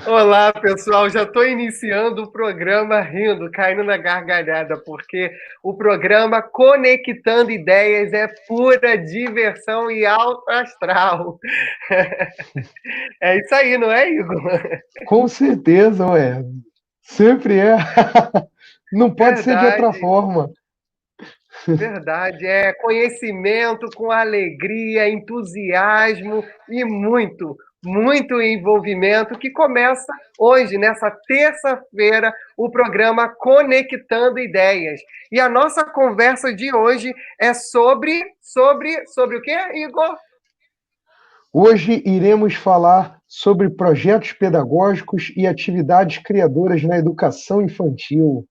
Olá, pessoal. Já estou iniciando o programa rindo, caindo na gargalhada, porque o programa Conectando Ideias é pura diversão e alto astral. É isso aí, não é, Igor? Com certeza, ué. Sempre é. Não pode ser de outra Verdade, forma. verdade. É conhecimento com alegria, entusiasmo e muito envolvimento que começa hoje, nessa terça-feira, o programa Conectando Ideias. E a nossa conversa de hoje é sobre o quê, Igor? Hoje iremos falar sobre projetos pedagógicos e atividades criadoras na educação infantil.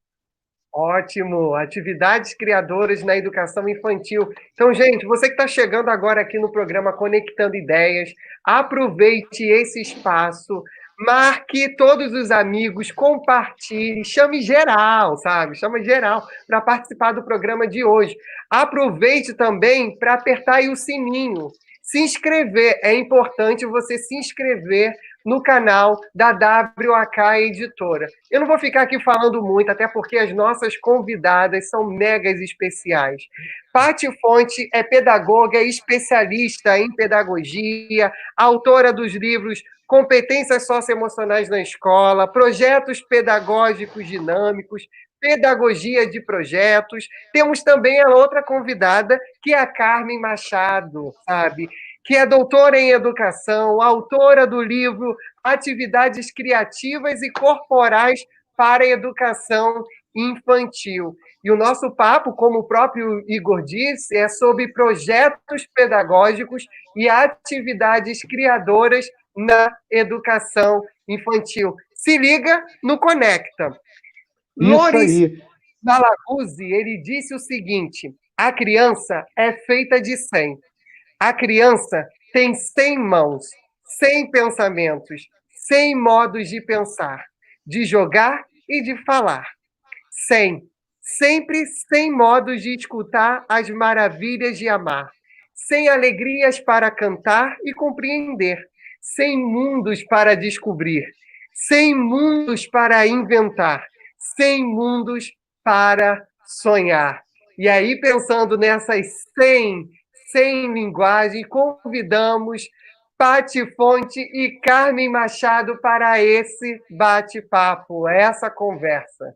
Ótimo, atividades criadoras na educação infantil. Então, gente, você que está chegando agora aqui no programa Conectando Ideias, aproveite esse espaço, marque todos os amigos, compartilhe, chame geral, sabe? Chama geral para participar do programa de hoje. Aproveite também para apertar aí o sininho. Se inscrever, é importante você se inscrever no canal da WAK Editora. Eu não vou ficar aqui falando muito, até porque as nossas convidadas são megas especiais. Pati Fonte é pedagoga, especialista em pedagogia, autora dos livros Competências Socioemocionais na Escola, Projetos Pedagógicos Dinâmicos, Pedagogia de Projetos. Temos também a outra convidada, que é a Carmen Machado, sabe? Que é doutora em educação, autora do livro Atividades Criativas e Corporais para a Educação Infantil. E o nosso papo, como o próprio Igor disse, é sobre projetos pedagógicos e atividades criadoras na educação infantil. Se liga no Conecta. Isso Loris aí. Malaguzzi, ele disse o seguinte: a criança é feita de 100. A criança tem 100 mãos, 100 pensamentos, 100 modos de pensar, de jogar e de falar. 100. Sempre 100 modos de escutar as maravilhas de amar. 100 alegrias para cantar e compreender. 100 mundos para descobrir. 100 mundos para inventar. 100 mundos para sonhar. E aí, pensando nessas 100 linguagens, convidamos Pati Fonte e Carmen Machado para esse bate-papo, essa conversa.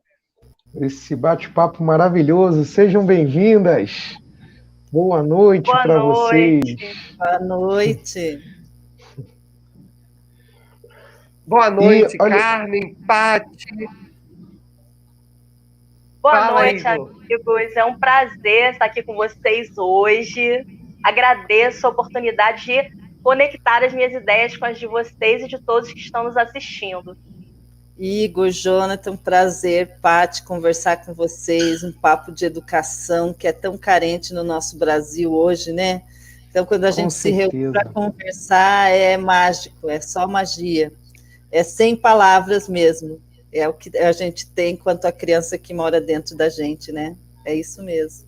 Esse bate-papo maravilhoso. Sejam bem-vindas. Boa noite Boa para vocês. noite. Boa noite. Boa noite, olha, Carmen, Pati. Boa Fala, noite, Igor. amigos. É um prazer estar aqui com vocês hoje. Agradeço a oportunidade de conectar as minhas ideias com as de vocês e de todos que estão nos assistindo. Igor, Jonathan, prazer, Pati, conversar com vocês, um papo de educação que é tão carente no nosso Brasil hoje, né? Então, quando a gente se reúne para conversar, é mágico, é só magia. É sem palavras mesmo. É o que a gente tem quanto a criança que mora dentro da gente, né? É isso mesmo.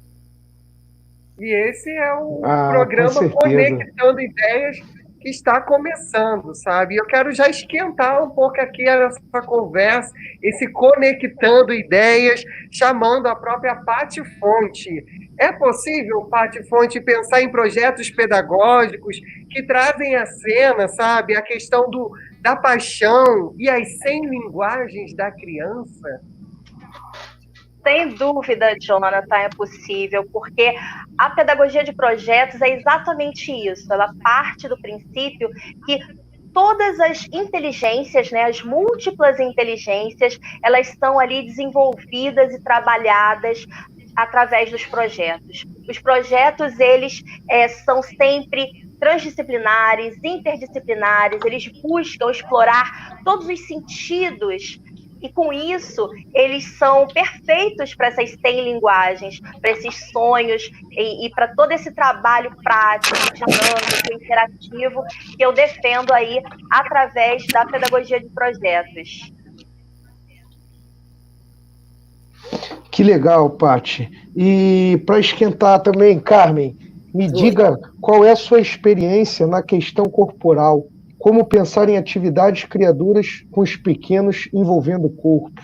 E esse é o programa Conectando Ideias que está começando, sabe? Eu quero já esquentar um pouco aqui a nossa conversa, esse Conectando Ideias, chamando a própria Pati Fonte. É possível, Pati Fonte, pensar em projetos pedagógicos que trazem à cena, sabe, a questão da paixão e as 100 linguagens da criança? Sem dúvida, Jonathan, é possível, porque a pedagogia de projetos é exatamente isso. Ela parte do princípio que todas as inteligências, né, as múltiplas inteligências, elas estão ali desenvolvidas e trabalhadas através dos projetos. Os projetos, eles são sempre transdisciplinares, interdisciplinares, eles buscam explorar todos os sentidos. E com isso, eles são perfeitos para essas 100 linguagens, para esses sonhos e para todo esse trabalho prático, dinâmico, interativo que eu defendo aí através da pedagogia de projetos. Que legal, Pati. E para esquentar também, Carmen, me diga qual é a sua experiência na questão corporal. como pensar em atividades criadoras com os pequenos envolvendo o corpo.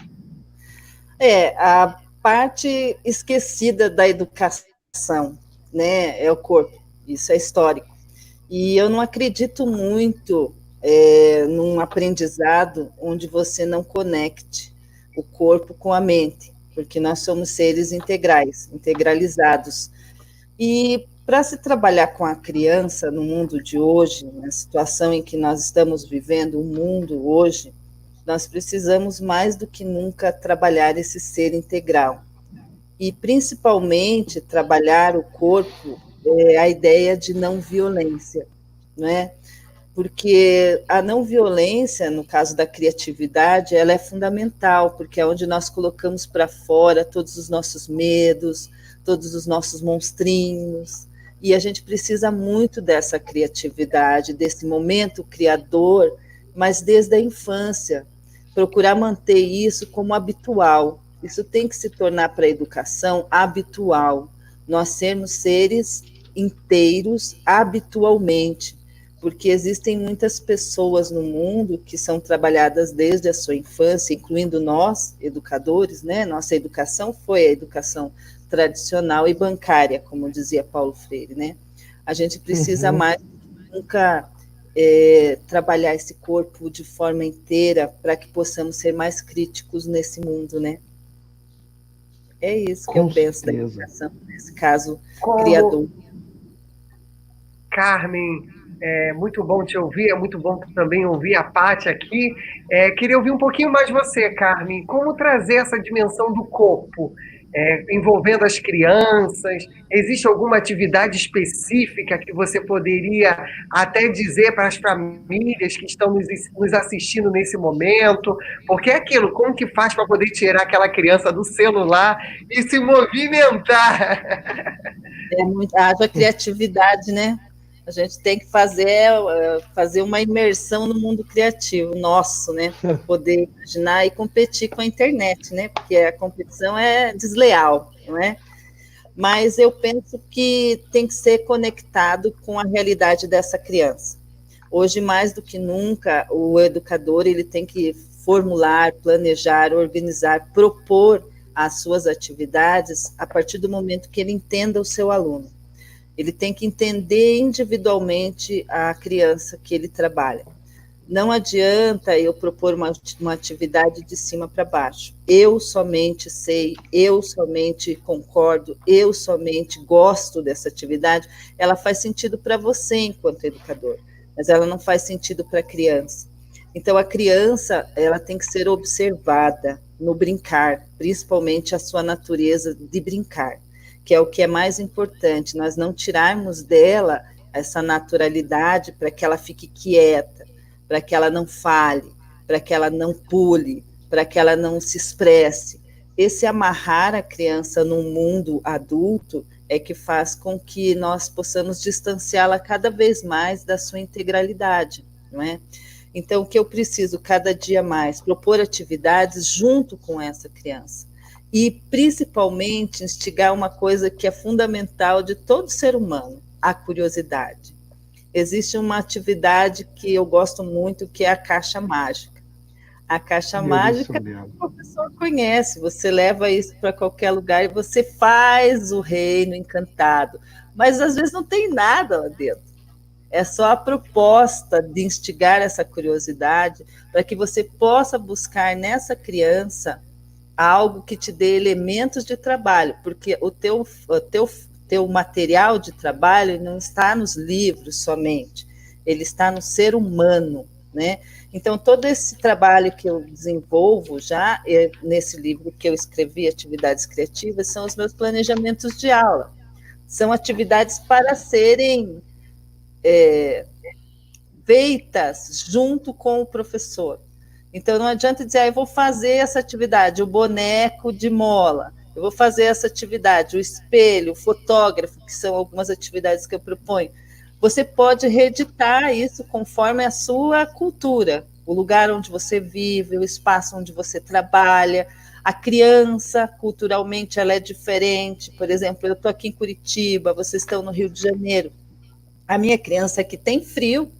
A parte esquecida da educação, né, é o corpo, isso é histórico. E eu não acredito muito num aprendizado onde você não conecte o corpo com a mente, porque nós somos seres integrais, integralizados. E para se trabalhar com a criança no mundo de hoje, na situação em que nós estamos vivendo, o mundo hoje, nós precisamos mais do que nunca trabalhar esse ser integral. E principalmente trabalhar o corpo, a ideia de não violência, não é? Porque a não violência, no caso da criatividade, ela é fundamental, porque é onde nós colocamos para fora todos os nossos medos, todos os nossos monstrinhos, e a gente precisa muito dessa criatividade, desse momento criador, mas desde a infância, procurar manter isso como habitual. Isso tem que se tornar para a educação habitual, nós sermos seres inteiros habitualmente, porque existem muitas pessoas no mundo que são trabalhadas desde a sua infância, incluindo nós, educadores, né? Nossa educação foi a educação tradicional e bancária, como dizia Paulo Freire, né? A gente precisa mais do que nunca trabalhar esse corpo de forma inteira para que possamos ser mais críticos nesse mundo, né? É isso que eu penso da educação, nesse caso criador. Carmen, é muito bom te ouvir, é muito bom também ouvir a Paty aqui. Queria ouvir um pouquinho mais você, Carmen. Como trazer essa dimensão do corpo, envolvendo as crianças? Existe alguma atividade específica que você poderia até dizer para as famílias que estão nos assistindo nesse momento? Porque é aquilo, como que faz para poder tirar aquela criança do celular e se movimentar? Haja criatividade, né? A gente tem que fazer uma imersão no mundo criativo nosso, né? Para poder imaginar e competir com a internet, né? Porque a competição é desleal, não é? Mas eu penso que tem que ser conectado com a realidade dessa criança. Hoje, mais do que nunca, o educador ele tem que formular, planejar, organizar, propor as suas atividades a partir do momento que ele entenda o seu aluno. Ele tem que entender individualmente a criança que ele trabalha. Não adianta eu propor uma atividade de cima para baixo. Eu somente sei, eu somente concordo, eu somente gosto dessa atividade. Ela faz sentido para você enquanto educador, mas ela não faz sentido para a criança. Então, a criança ela tem que ser observada no brincar, principalmente a sua natureza de brincar, que é o que é mais importante, nós não tirarmos dela essa naturalidade para que ela fique quieta, para que ela não fale, para que ela não pule, para que ela não se expresse. Esse amarrar a criança num mundo adulto é que faz com que nós possamos distanciá-la cada vez mais da sua integralidade, não é? Então, o que eu preciso cada dia mais? Propor atividades junto com essa criança. E, principalmente, instigar uma coisa que é fundamental de todo ser humano, a curiosidade. Existe uma atividade que eu gosto muito, que é a caixa mágica. A caixa mágica, o professor conhece, você leva isso para qualquer lugar e você faz o reino encantado, mas às vezes não tem nada lá dentro. É só a proposta de instigar essa curiosidade para que você possa buscar nessa criança algo que te dê elementos de trabalho, porque o teu material de trabalho não está nos livros somente, ele está no ser humano, né? Então, todo esse trabalho que eu desenvolvo já, nesse livro que eu escrevi, Atividades Criativas, são os meus planejamentos de aula. São atividades para serem feitas junto com o professor. Então, não adianta dizer, eu vou fazer essa atividade, o boneco de mola, eu vou fazer essa atividade, o espelho, o fotógrafo, que são algumas atividades que eu proponho. Você pode reeditar isso conforme a sua cultura, o lugar onde você vive, o espaço onde você trabalha. A criança, culturalmente, ela é diferente. Por exemplo, eu estou aqui em Curitiba, vocês estão no Rio de Janeiro. A minha criança aqui tem frio,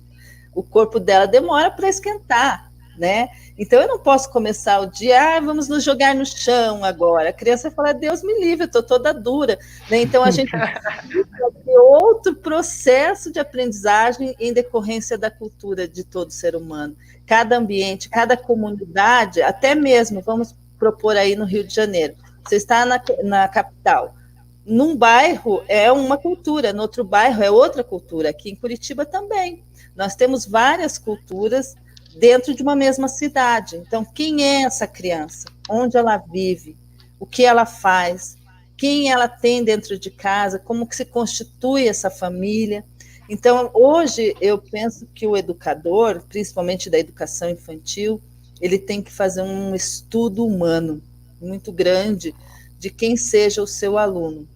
o corpo dela demora para esquentar, né? Então eu não posso começar o dia, vamos nos jogar no chão agora. A criança vai falar, Deus me livre, eu estou toda dura, né? Então a gente precisa ter outro processo de aprendizagem em decorrência da cultura de todo ser humano. Cada ambiente, cada comunidade, até mesmo, vamos propor aí no Rio de Janeiro, você está na capital, num bairro é uma cultura, no outro bairro é outra cultura, aqui em Curitiba também. Nós temos várias culturas dentro de uma mesma cidade. Então, quem é essa criança? Onde ela vive? O que ela faz? Quem ela tem dentro de casa? Como que se constitui essa família? Então, hoje, eu penso que o educador, principalmente da educação infantil, ele tem que fazer um estudo humano muito grande de quem seja o seu aluno.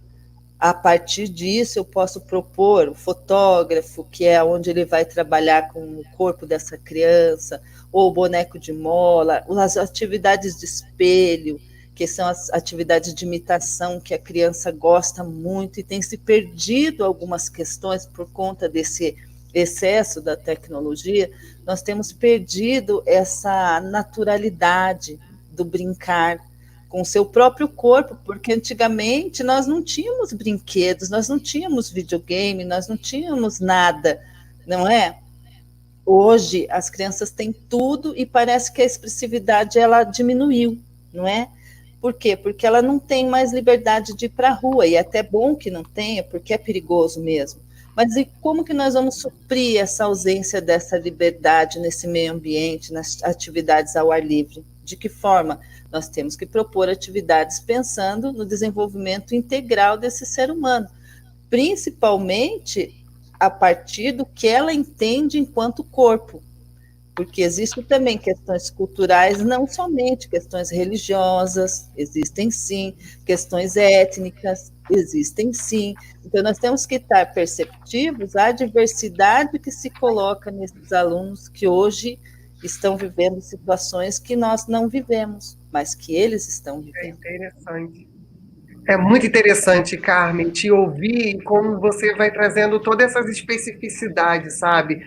A partir disso, eu posso propor o fotógrafo, que é onde ele vai trabalhar com o corpo dessa criança, ou o boneco de mola, as atividades de espelho, que são as atividades de imitação que a criança gosta muito e tem se perdido algumas questões por conta desse excesso da tecnologia. Nós temos perdido essa naturalidade do brincar com o seu próprio corpo, porque antigamente nós não tínhamos brinquedos, nós não tínhamos videogame, nós não tínhamos nada, não é? Hoje as crianças têm tudo e parece que a expressividade ela diminuiu, não é? Por quê? Porque ela não tem mais liberdade de ir para a rua, e é até bom que não tenha, porque é perigoso mesmo. Mas e como que nós vamos suprir essa ausência dessa liberdade nesse meio ambiente, nas atividades ao ar livre? De que forma? Nós temos que propor atividades pensando no desenvolvimento integral desse ser humano, principalmente a partir do que ela entende enquanto corpo, porque existem também questões culturais, não somente questões religiosas, existem sim, questões étnicas, existem sim. Então, nós temos que estar perceptivos à diversidade que se coloca nesses alunos que hoje estão vivendo situações que nós não vivemos, mas que eles estão vivendo. É interessante. É muito interessante, Carmen, te ouvir e como você vai trazendo todas essas especificidades, sabe?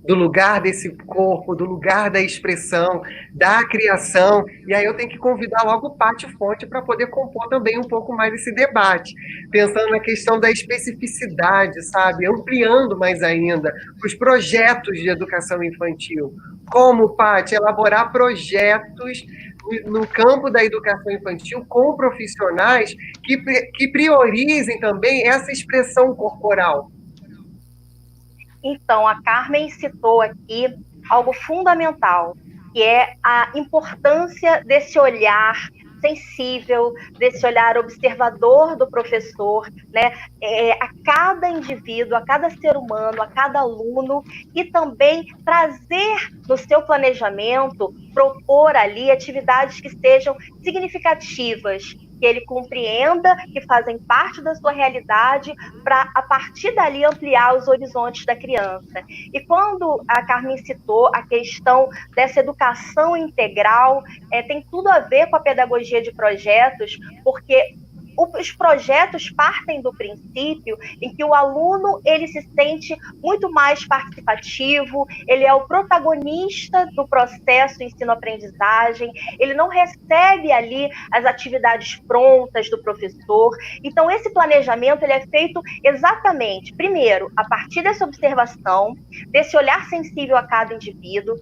Do lugar desse corpo, do lugar da expressão, da criação. E aí eu tenho que convidar logo o Pátio Fonte para poder compor também um pouco mais esse debate, pensando na questão da especificidade, sabe? Ampliando mais ainda os projetos de educação infantil. Como, Paty, elaborar projetos no campo da educação infantil com profissionais que priorizem também essa expressão corporal. Então, a Carmen citou aqui algo fundamental, que é a importância desse olhar sensível, desse olhar observador do professor, né, a cada indivíduo, a cada ser humano, a cada aluno, e também trazer no seu planejamento, propor ali atividades que sejam significativas, que ele compreenda, que fazem parte da sua realidade, para, a partir dali, ampliar os horizontes da criança. E quando a Carmen citou a questão dessa educação integral, tem tudo a ver com a pedagogia de projetos, porque os projetos partem do princípio em que o aluno ele se sente muito mais participativo, ele é o protagonista do processo ensino-aprendizagem, ele não recebe ali as atividades prontas do professor. Então, esse planejamento ele é feito exatamente, primeiro, a partir dessa observação, desse olhar sensível a cada indivíduo,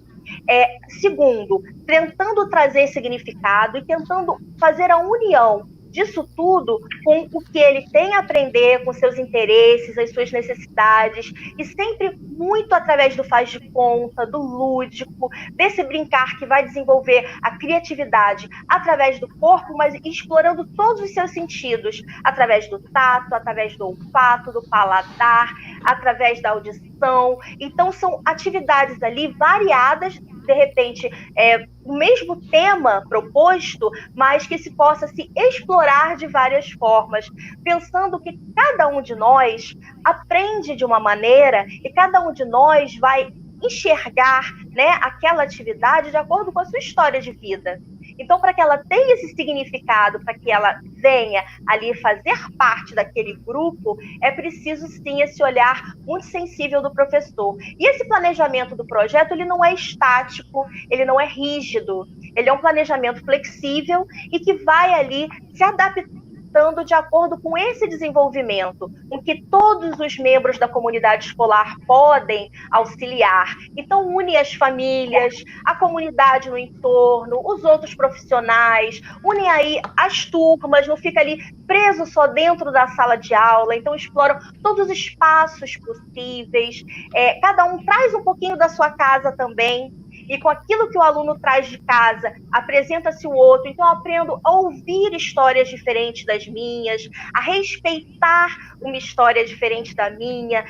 segundo, tentando trazer significado e tentando fazer a união disso tudo com o que ele tem a aprender, com seus interesses, as suas necessidades, e sempre muito através do faz de conta, do lúdico, desse brincar que vai desenvolver a criatividade através do corpo, mas explorando todos os seus sentidos, através do tato, através do olfato, do paladar, através da audição. Então, são atividades ali variadas, de repente, o mesmo tema proposto, mas que se possa se explorar de várias formas, pensando que cada um de nós aprende de uma maneira e cada um de nós vai enxergar, né, aquela atividade de acordo com a sua história de vida. Então, para que ela tenha esse significado, para que ela venha ali fazer parte daquele grupo, é preciso sim esse olhar muito sensível do professor. E esse planejamento do projeto, ele não é estático, ele não é rígido, ele é um planejamento flexível e que vai ali se adaptando de acordo com esse desenvolvimento, com que todos os membros da comunidade escolar podem auxiliar. Então, une as famílias, a comunidade no entorno, os outros profissionais, une aí as turmas, não fica ali preso só dentro da sala de aula, então exploram todos os espaços possíveis, cada um traz um pouquinho da sua casa também, e com aquilo que o aluno traz de casa, apresenta-se o outro. Então, eu aprendo a ouvir histórias diferentes das minhas, a respeitar uma história diferente da minha.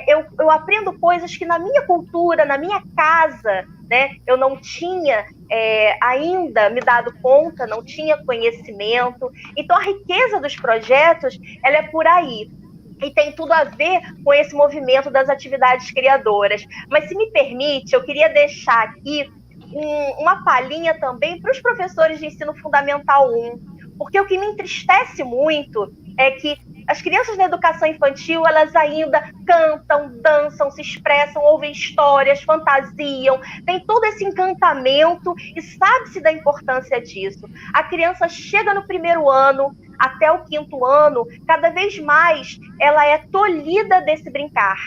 Eu aprendo coisas que na minha cultura, na minha casa, né, eu não tinha ainda me dado conta, não tinha conhecimento. Então, a riqueza dos projetos, ela é por aí. E tem tudo a ver com esse movimento das atividades criadoras. Mas, se me permite, eu queria deixar aqui uma palhinha também para os professores de ensino fundamental 1, porque o que me entristece muito é que as crianças na educação infantil, elas ainda cantam, dançam, se expressam, ouvem histórias, fantasiam, tem todo esse encantamento e sabe-se da importância disso. A criança chega no primeiro ano, até o 5º ano, cada vez mais ela é tolhida desse brincar.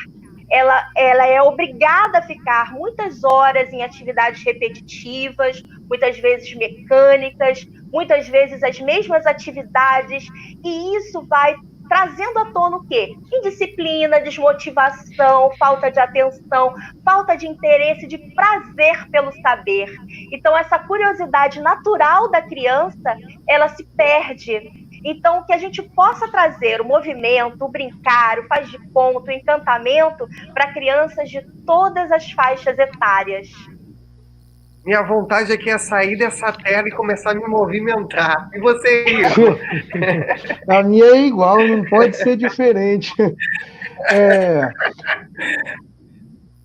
Ela é obrigada a ficar muitas horas em atividades repetitivas, muitas vezes mecânicas, muitas vezes as mesmas atividades, e isso vai trazendo à tona o quê? Indisciplina, desmotivação, falta de atenção, falta de interesse, de prazer pelo saber. Então, essa curiosidade natural da criança, ela se perde. Então, que a gente possa trazer o movimento, o brincar, o faz de conta, o encantamento para crianças de todas as faixas etárias. Minha vontade aqui é sair dessa tela e começar a me movimentar. E você, Igor? A minha é igual, não pode ser diferente.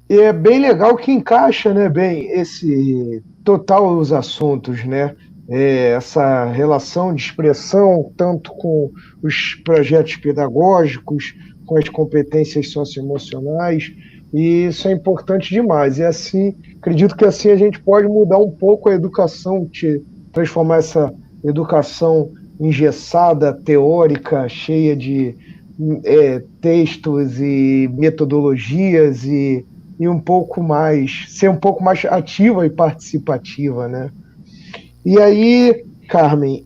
E é bem legal que encaixa, né, bem, esse total os assuntos, né? Essa relação de expressão, tanto com os projetos pedagógicos, com as competências socioemocionais, e isso é importante demais. E assim, acredito que assim a gente pode mudar um pouco a educação, transformar essa educação engessada, teórica, cheia de textos e metodologias, e um pouco mais, ser um pouco mais ativa e participativa, né? E aí, Carmen,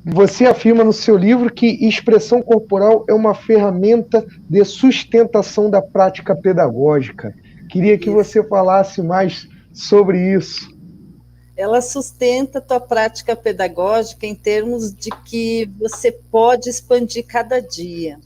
você afirma no seu livro que expressão corporal é uma ferramenta de sustentação da prática pedagógica. Queria que você falasse mais sobre isso. Ela sustenta a tua prática pedagógica em termos de que você pode expandir cada dia.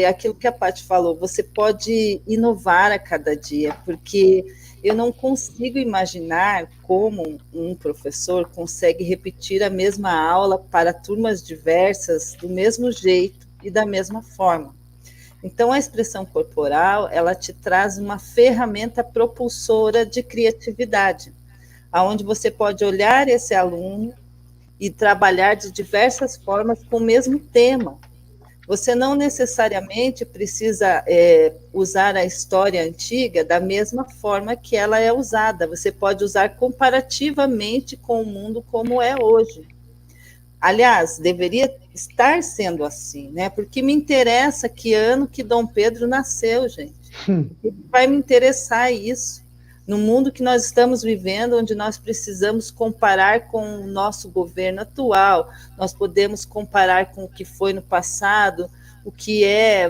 Aquilo que a Paty falou, você pode inovar a cada dia, porque eu não consigo imaginar como um professor consegue repetir a mesma aula para turmas diversas do mesmo jeito e da mesma forma. Então, a expressão corporal, ela te traz uma ferramenta propulsora de criatividade, onde você pode olhar esse aluno e trabalhar de diversas formas com o mesmo tema. Você não necessariamente precisa usar a história antiga da mesma forma que ela é usada. Você pode usar comparativamente com o mundo como é hoje. Aliás, deveria estar sendo assim, né? Porque me interessa que ano que Dom Pedro nasceu, gente. Vai me interessar isso. No mundo que nós estamos vivendo, onde nós precisamos comparar com o nosso governo atual, nós podemos comparar com o que foi no passado, o que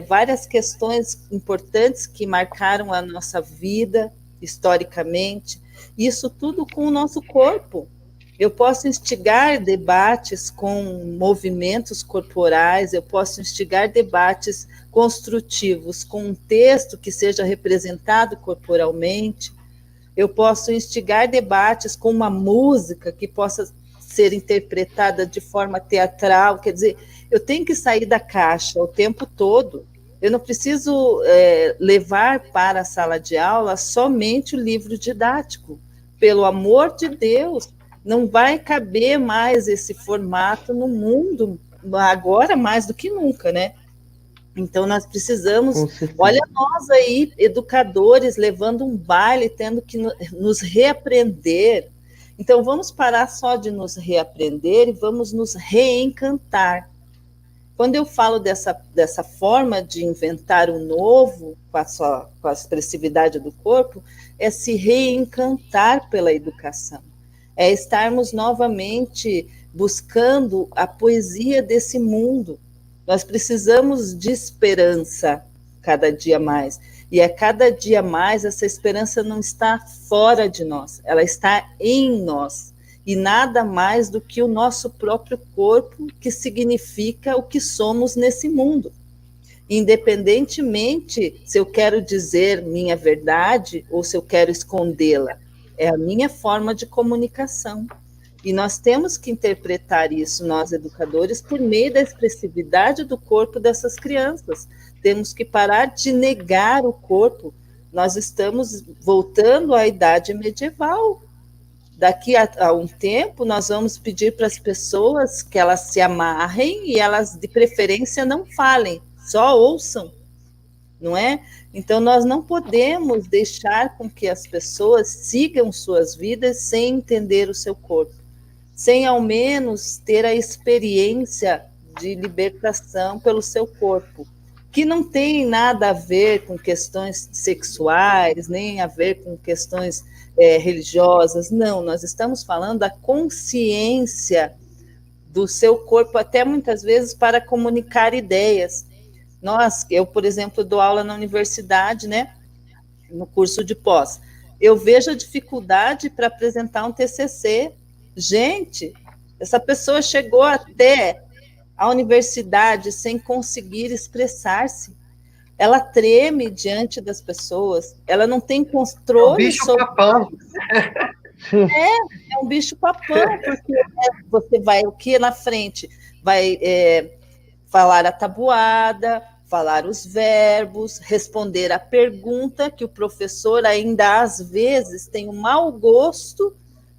várias questões importantes que marcaram a nossa vida historicamente, isso tudo com o nosso corpo. Eu posso instigar debates com movimentos corporais, eu posso instigar debates construtivos com um texto que seja representado corporalmente, eu posso instigar debates com uma música que possa ser interpretada de forma teatral, quer dizer, eu tenho que sair da caixa o tempo todo, eu não preciso levar para a sala de aula somente o livro didático, pelo amor de Deus, não vai caber mais esse formato no mundo, agora mais do que nunca, né? Então, nós precisamos, olha nós aí, educadores, levando um baile, tendo que nos reaprender. Então, vamos parar só de nos reaprender e vamos nos reencantar. Quando eu falo dessa forma de inventar o novo, com a expressividade do corpo, é se reencantar pela educação. É estarmos novamente buscando a poesia desse mundo. Nós precisamos de esperança cada dia mais. E a cada dia mais, essa esperança não está fora de nós, ela está em nós. E nada mais do que o nosso próprio corpo, que significa o que somos nesse mundo. Independentemente se eu quero dizer minha verdade ou se eu quero escondê-la, é a minha forma de comunicação. E nós temos que interpretar isso, nós educadores, por meio da expressividade do corpo dessas crianças. Temos que parar de negar o corpo. Nós estamos voltando à idade medieval. Daqui a um tempo, nós vamos pedir para as pessoas que elas se amarrem e elas, de preferência, não falem, só ouçam, não é? Então, nós não podemos deixar com que as pessoas sigam suas vidas sem entender o seu corpo, sem ao menos ter a experiência de libertação pelo seu corpo, que não tem nada a ver com questões sexuais, nem a ver com questões religiosas, não, nós estamos falando da consciência do seu corpo, até muitas vezes para comunicar ideias. Eu, por exemplo, dou aula na universidade, né, no curso de pós, eu vejo a dificuldade para apresentar um TCC. Gente, essa pessoa chegou até a universidade sem conseguir expressar-se. Ela treme diante das pessoas, ela não tem controle. É um bicho-papão. É um bicho-papão, porque você vai o que na frente? Vai falar a tabuada, falar os verbos, responder a pergunta, que o professor ainda às vezes tem o mau gosto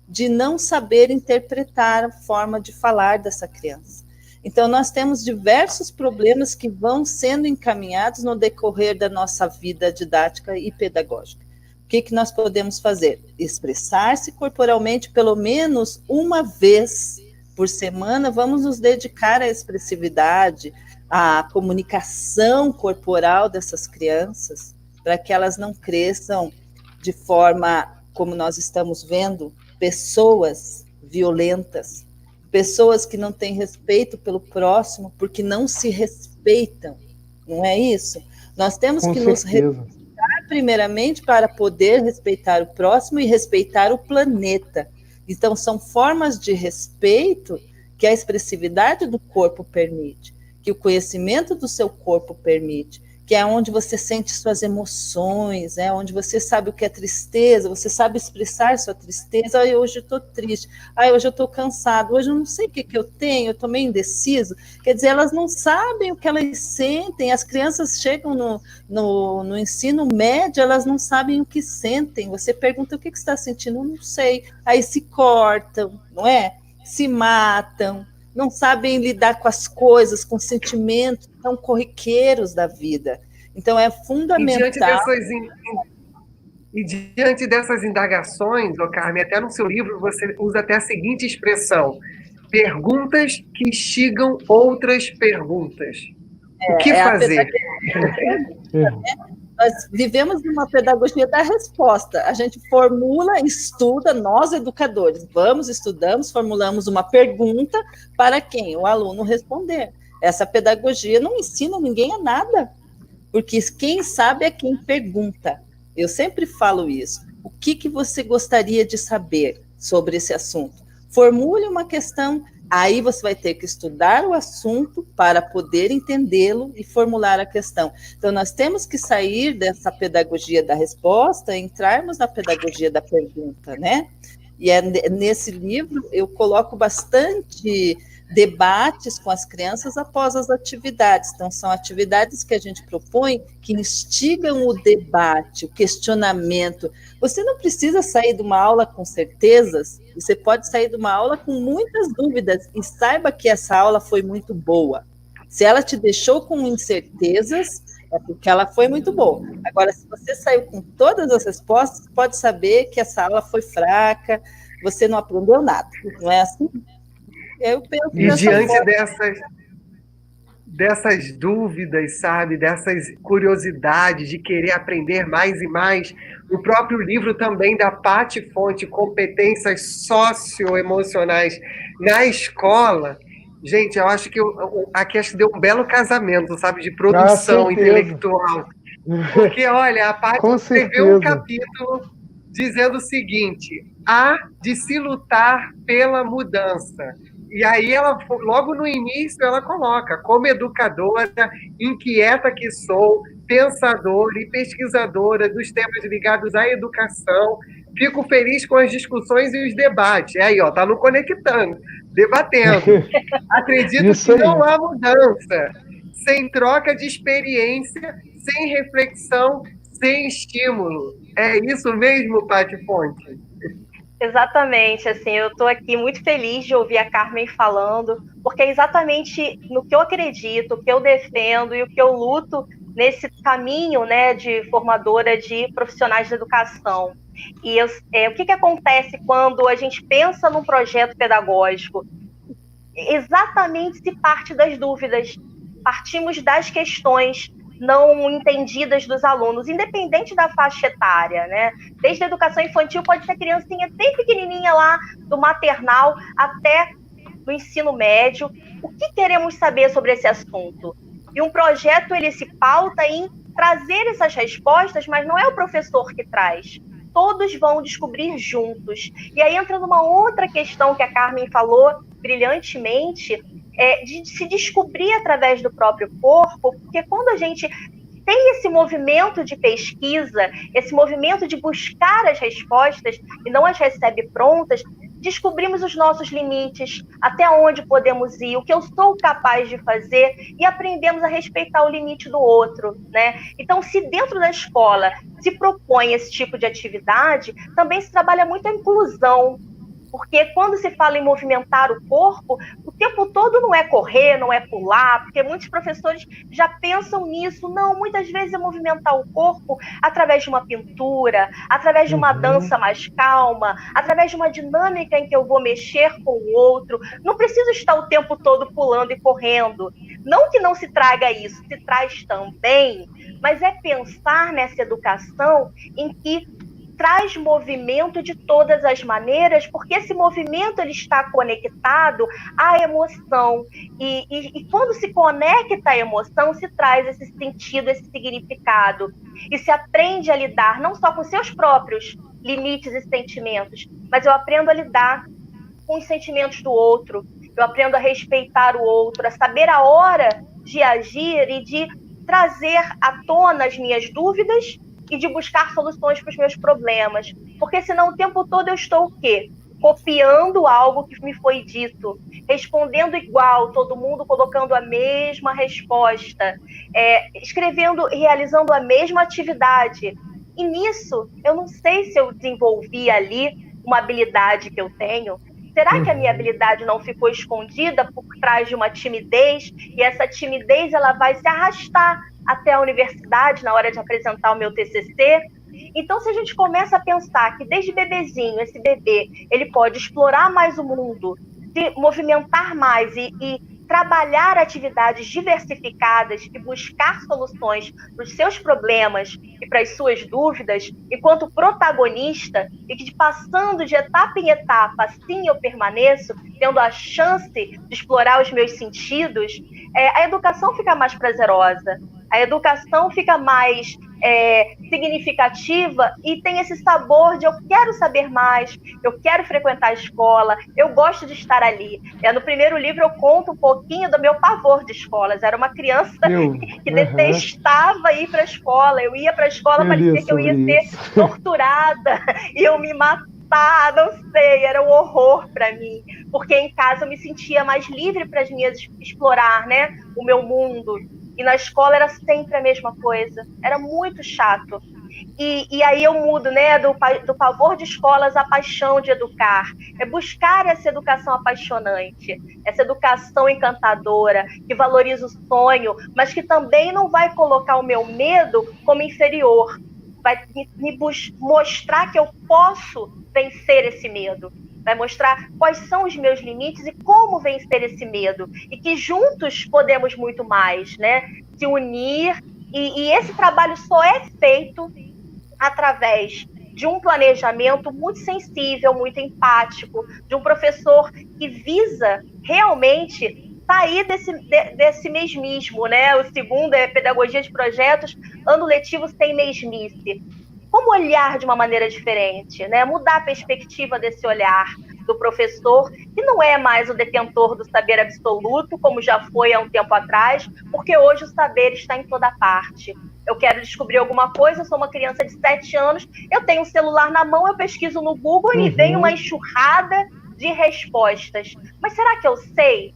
de não saber interpretar a forma de falar dessa criança. Então, nós temos diversos problemas que vão sendo encaminhados no decorrer da nossa vida didática e pedagógica. O que nós podemos fazer? Expressar-se corporalmente pelo menos uma vez por semana. Vamos nos dedicar à expressividade, à comunicação corporal dessas crianças, para que elas não cresçam de forma, como nós estamos vendo, pessoas violentas, pessoas que não têm respeito pelo próximo, porque não se respeitam, não é isso? Nós temos que nos respeitar primeiramente para poder respeitar o próximo e respeitar o planeta. Então, são formas de respeito que a expressividade do corpo permite, que o conhecimento do seu corpo permite, que é onde você sente suas emoções, onde você sabe o que é tristeza, você sabe expressar sua tristeza. Hoje eu estou triste, hoje eu estou cansado, hoje eu não sei o que eu tenho, eu estou meio indeciso. Quer dizer, elas não sabem o que elas sentem. As crianças chegam no ensino médio, elas não sabem o que sentem. Você pergunta o que você está sentindo, eu não sei. Aí se cortam, não é? Se matam, não sabem lidar com as coisas, com sentimentos tão corriqueiros da vida. Então, é fundamental... E diante dessas indagações, Carmen, até no seu livro você usa até a seguinte expressão: perguntas que instigam outras perguntas. O que fazer? Nós vivemos numa pedagogia da resposta. A gente formula, estuda, nós educadores, estudamos, formulamos uma pergunta para quem? O aluno responder. Essa pedagogia não ensina ninguém a nada, porque quem sabe é quem pergunta. Eu sempre falo isso. O que você gostaria de saber sobre esse assunto? Formule uma questão. Aí você vai ter que estudar o assunto para poder entendê-lo e formular a questão. Então, nós temos que sair dessa pedagogia da resposta e entrarmos na pedagogia da pergunta, né? E nesse livro eu coloco bastante debates com as crianças após as atividades. Então, são atividades que a gente propõe que instigam o debate, o questionamento. Você não precisa sair de uma aula com certezas, você pode sair de uma aula com muitas dúvidas, e saiba que essa aula foi muito boa. Se ela te deixou com incertezas, é porque ela foi muito boa. Agora, se você saiu com todas as respostas, pode saber que essa aula foi fraca, você não aprendeu nada. Não é assim? Eu penso e diante dessas dúvidas, sabe, dessas curiosidades de querer aprender mais e mais, o próprio livro também da Paty Fonte, Competências Socioemocionais na Escola. Gente, eu acho que aqui acho que deu um belo casamento, sabe, de produção intelectual. Porque, olha, a Paty escreveu um capítulo dizendo o seguinte: há de se lutar pela mudança. E aí, ela, logo no início, ela coloca: como educadora, inquieta que sou, pensadora e pesquisadora dos temas ligados à educação, fico feliz com as discussões e os debates. Aí, ó, tá no Conectando, debatendo. Acredito que não há mudança sem troca de experiência, sem reflexão, sem estímulo. É isso mesmo, Paty Fonte? Exatamente, assim, eu estou aqui muito feliz de ouvir a Carmen falando, porque é exatamente no que eu acredito, o que eu defendo e o que eu luto nesse caminho, né, de formadora de profissionais de educação. E o que acontece quando a gente pensa num projeto pedagógico? Exatamente se parte das dúvidas, partimos das questões não entendidas dos alunos, independente da faixa etária, né? Desde a educação infantil, pode ser criancinha bem pequenininha lá, do maternal até no ensino médio. O que queremos saber sobre esse assunto? E um projeto, ele se pauta em trazer essas respostas, mas não é o professor que traz. Todos vão descobrir juntos. E aí entra numa outra questão que a Carmen falou brilhantemente, de se descobrir através do próprio corpo, porque quando a gente tem esse movimento de pesquisa, esse movimento de buscar as respostas e não as recebe prontas, descobrimos os nossos limites, até onde podemos ir, o que eu sou capaz de fazer, e aprendemos a respeitar o limite do outro, né? Então, se dentro da escola se propõe esse tipo de atividade, também se trabalha muito a inclusão, porque quando se fala em movimentar o corpo, o tempo todo não é correr, não é pular, porque muitos professores já pensam nisso. Não, muitas vezes é movimentar o corpo através de uma pintura, através de uma dança mais calma, através de uma dinâmica em que eu vou mexer com o outro. Não preciso estar o tempo todo pulando e correndo. Não que não se traga isso, se traz também, mas é pensar nessa educação em que traz movimento de todas as maneiras, porque esse movimento ele está conectado à emoção. E quando se conecta à emoção, se traz esse sentido, esse significado. E se aprende a lidar não só com seus próprios limites e sentimentos, mas eu aprendo a lidar com os sentimentos do outro. Eu aprendo a respeitar o outro, a saber a hora de agir e de trazer à tona as minhas dúvidas e de buscar soluções para os meus problemas. Porque senão o tempo todo eu estou o quê? Copiando algo que me foi dito, respondendo igual, todo mundo colocando a mesma resposta, escrevendo e realizando a mesma atividade. E nisso, eu não sei se eu desenvolvi ali uma habilidade que eu tenho. Será que a minha habilidade não ficou escondida por trás de uma timidez? E essa timidez ela vai se arrastar até a universidade na hora de apresentar o meu TCC? Então, se a gente começa a pensar que desde bebezinho, esse bebê, ele pode explorar mais o mundo, se movimentar mais e trabalhar atividades diversificadas e buscar soluções para os seus problemas e para as suas dúvidas, enquanto protagonista, e que passando de etapa em etapa, assim eu permaneço, tendo a chance de explorar os meus sentidos, a educação fica mais prazerosa, a educação fica mais significativa e tem esse sabor de eu quero saber mais, eu quero frequentar a escola, eu gosto de estar ali. No primeiro livro eu conto um pouquinho do meu pavor de escolas. Era uma criança que detestava ir para a escola. Eu ia para a escola, parecia que eu ia ser torturada e eu me matar, não sei, era um horror para mim. porque em casa eu me sentia mais livre para explorar, né, o meu mundo. E na escola era sempre a mesma coisa, era muito chato. E aí eu mudo, né, do pavor de escolas à paixão de educar. É buscar essa educação apaixonante, essa educação encantadora, que valoriza o sonho, mas que também não vai colocar o meu medo como inferior. Vai me mostrar que eu posso vencer esse medo. Vai mostrar quais são os meus limites e como vencer esse medo. E que juntos podemos muito mais, né? Se unir. E esse trabalho só é feito através de um planejamento muito sensível, muito empático, de um professor que visa realmente sair desse mesmismo, né? O segundo é pedagogia de projetos, ano letivo sem mesmice. Como olhar de uma maneira diferente, né? Mudar a perspectiva desse olhar do professor, que não é mais o detentor do saber absoluto, como já foi há um tempo atrás, porque hoje o saber está em toda parte. Eu quero descobrir alguma coisa, eu sou uma criança de 7 anos, eu tenho um celular na mão, eu pesquiso no Google e vem uma enxurrada de respostas. Mas será que eu sei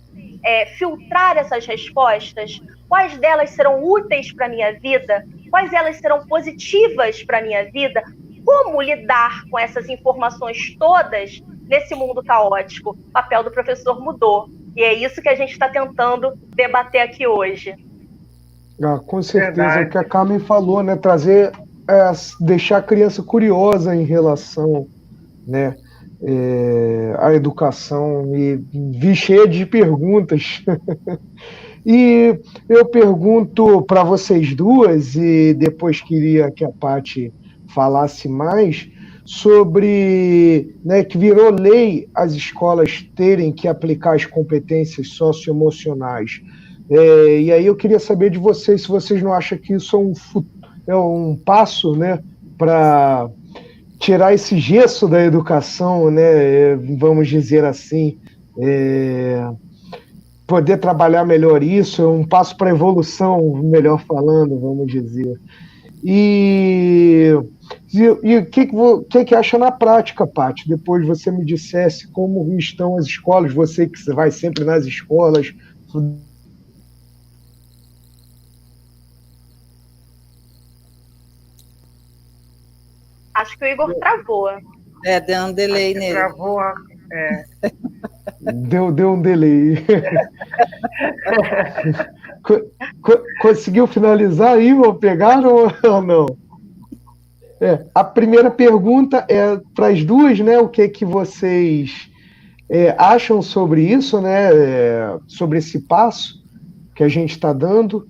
filtrar essas respostas? Quais delas serão úteis para a minha vida? Quais elas serão positivas para a minha vida? Como lidar com essas informações todas nesse mundo caótico? O papel do professor mudou. E é isso que a gente está tentando debater aqui hoje. Com certeza, o que a Carmen falou, né? Trazer, deixar a criança curiosa em relação, né, à educação e vir cheia de perguntas. E eu pergunto para vocês duas, e depois queria que a Paty falasse mais, sobre, né, que virou lei as escolas terem que aplicar as competências socioemocionais. E aí eu queria saber de vocês se vocês não acham que isso é um passo, né, para tirar esse gesso da educação, né, vamos dizer assim, poder trabalhar melhor isso, é um passo para a evolução, melhor falando, vamos dizer. E o que acha na prática, Paty? Depois você me dissesse como estão as escolas, você que vai sempre nas escolas. Acho que o Igor travou. Deu um delay nele. Travou, Deu um delay. Conseguiu finalizar aí, ou pegaram ou não? A primeira pergunta é para as duas, né? O que vocês acham sobre isso, né? Sobre esse passo que a gente está dando.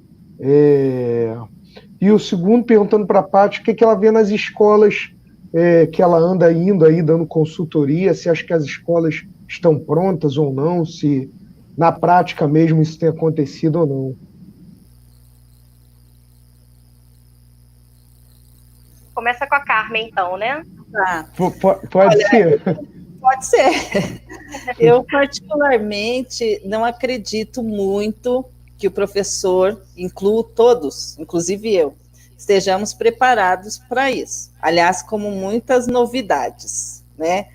E o segundo, perguntando para a Paty, o que ela vê nas escolas que ela anda indo aí, dando consultoria, se acha que as escolas estão prontas ou não, se na prática mesmo isso tem acontecido ou não. Começa com a Carmen, então, né? Tá. Pode ser. Pode ser. Eu, particularmente, não acredito muito que o professor, incluo todos, inclusive eu, estejamos preparados para isso. Aliás, como muitas novidades, né?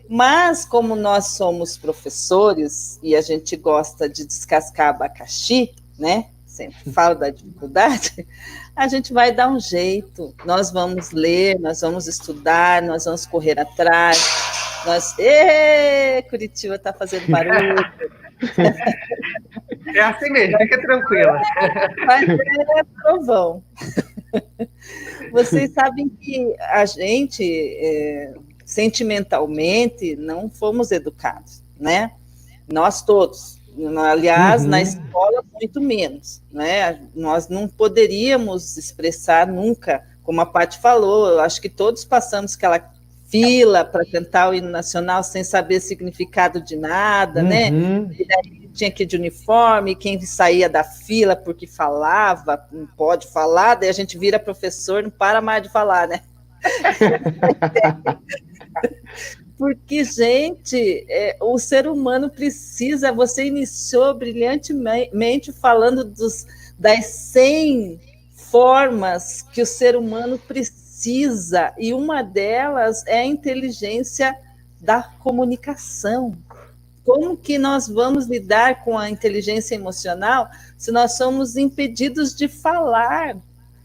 Mas, como nós somos professores e a gente gosta de descascar abacaxi, né? Sempre falo da dificuldade, a gente vai dar um jeito. Nós vamos ler, nós vamos estudar, nós vamos correr atrás. Curitiba está fazendo barulho. É assim mesmo, fica tranquila. Mas é trovão. Vocês sabem que a gente, sentimentalmente, não fomos educados, né? Nós todos. Aliás, na escola, muito menos, né? Nós não poderíamos expressar nunca, como a Paty falou, eu acho que todos passamos aquela fila para cantar o hino nacional sem saber o significado de nada, né? E daí tinha que ir de uniforme, quem saía da fila porque falava, não pode falar, daí a gente vira professor, não para mais de falar, né? Porque, gente, o ser humano precisa, você iniciou brilhantemente falando das 100 formas que o ser humano precisa, e uma delas é a inteligência da comunicação, Como que nós vamos lidar com a inteligência emocional se nós somos impedidos de falar,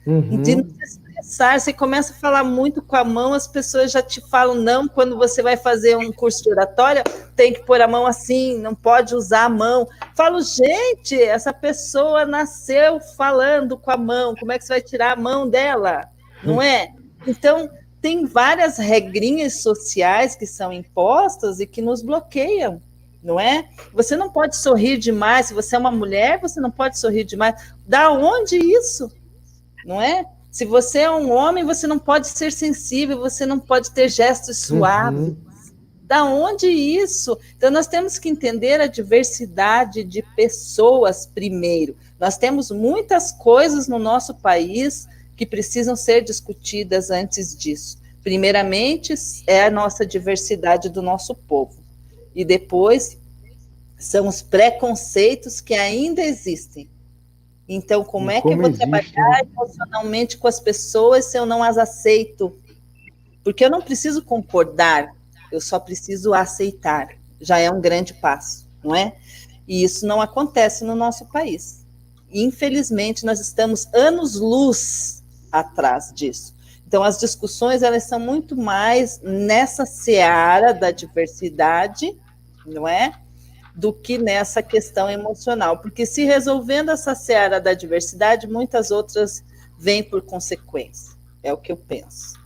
de nos expressar? Você começa a falar muito com a mão, as pessoas já te falam não. Quando você vai fazer um curso de oratória, tem que pôr a mão assim, não pode usar a mão. Falo, gente, essa pessoa nasceu falando com a mão, como é que você vai tirar a mão dela? Não é? Então, tem várias regrinhas sociais que são impostas e que nos bloqueiam, não é? Você não pode sorrir demais. Se você é uma mulher, você não pode sorrir demais. Da onde isso? Não é? Se você é um homem, você não pode ser sensível, você não pode ter gestos suaves. Da onde isso? Então, nós temos que entender a diversidade de pessoas primeiro. Nós temos muitas coisas no nosso país que precisam ser discutidas antes disso. Primeiramente, é a nossa diversidade do nosso povo. E depois, são os preconceitos que ainda existem. Então, como é que eu vou trabalhar emocionalmente com as pessoas se eu não as aceito? Porque eu não preciso concordar, eu só preciso aceitar. Já é um grande passo, não é? E isso não acontece no nosso país. Infelizmente, nós estamos anos-luz atrás disso. Então, as discussões, elas são muito mais nessa seara da diversidade, não é? Do que nessa questão emocional. Porque se resolvendo essa seara da diversidade, muitas outras vêm por consequência. É o que eu penso.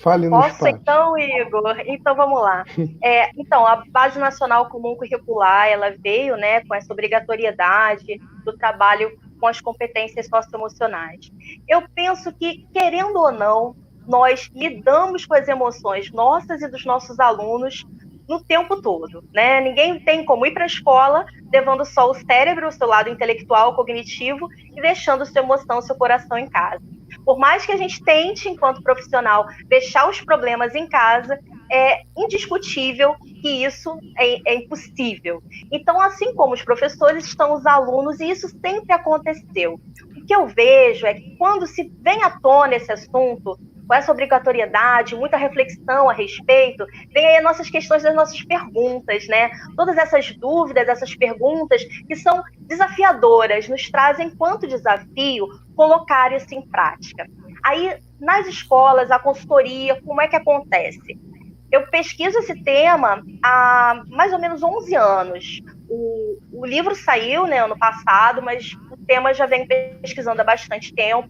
Posso, então, Igor? Então, vamos lá. Então, a Base Nacional Comum Curricular, ela veio, né, com essa obrigatoriedade do trabalho com as competências socioemocionais. Eu penso que, querendo ou não, nós lidamos com as emoções nossas e dos nossos alunos no tempo todo, né? Ninguém tem como ir para a escola levando só o cérebro, o seu lado intelectual, cognitivo, e deixando sua emoção, seu coração em casa. Por mais que a gente tente, enquanto profissional, deixar os problemas em casa, é indiscutível que isso é impossível. Então, assim como os professores, estão os alunos, e isso sempre aconteceu. O que eu vejo é que quando se vem à tona esse assunto, com essa obrigatoriedade, muita reflexão a respeito, vem aí as nossas questões das nossas perguntas, né? Todas essas dúvidas, essas perguntas que são desafiadoras, nos trazem quanto desafio colocar isso em prática. Aí, nas escolas, a consultoria, como é que acontece? Eu pesquiso esse tema há mais ou menos 11 anos. O livro saiu, né, ano passado, mas o tema já vem pesquisando há bastante tempo.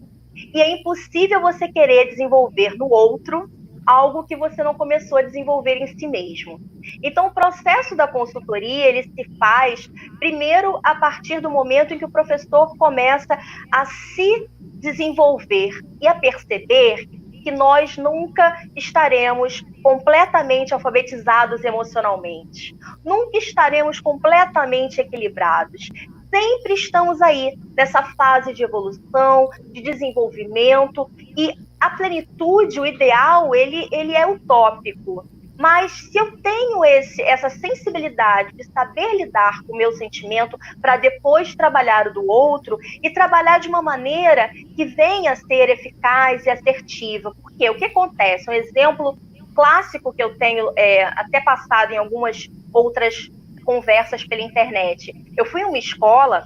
E é impossível você querer desenvolver no outro algo que você não começou a desenvolver em si mesmo. Então, o processo da consultoria, ele se faz primeiro a partir do momento em que o professor começa a se desenvolver e a perceber que nós nunca estaremos completamente alfabetizados emocionalmente. Nunca estaremos completamente equilibrados. Sempre estamos aí nessa fase de evolução, de desenvolvimento, e a plenitude, o ideal, ele é utópico. Mas se eu tenho essa sensibilidade de saber lidar com o meu sentimento para depois trabalhar o do outro e trabalhar de uma maneira que venha a ser eficaz e assertiva. Porque o que acontece? Um exemplo clássico que eu tenho até passado em algumas outras conversas pela internet. Eu fui em uma escola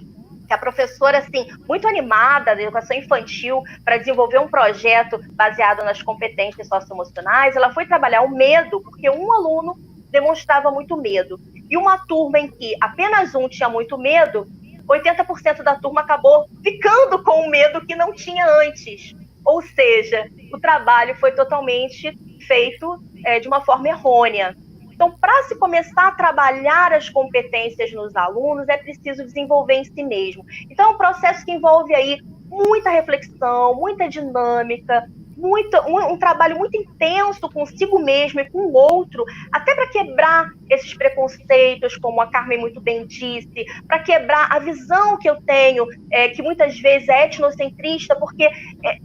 que a professora, assim, muito animada da educação infantil para desenvolver um projeto baseado nas competências socioemocionais, ela foi trabalhar o medo, porque um aluno demonstrava muito medo. E uma turma em que apenas um tinha muito medo, 80% da turma acabou ficando com o medo que não tinha antes. Ou seja, o trabalho foi totalmente feito de uma forma errônea. Então, para se começar a trabalhar as competências nos alunos, é preciso desenvolver em si mesmo. Então, é um processo que envolve aí muita reflexão, muita dinâmica, um trabalho muito intenso consigo mesmo e com o outro, até para quebrar esses preconceitos, como a Carmen muito bem disse, para quebrar a visão que eu tenho, que muitas vezes é etnocentrista, porque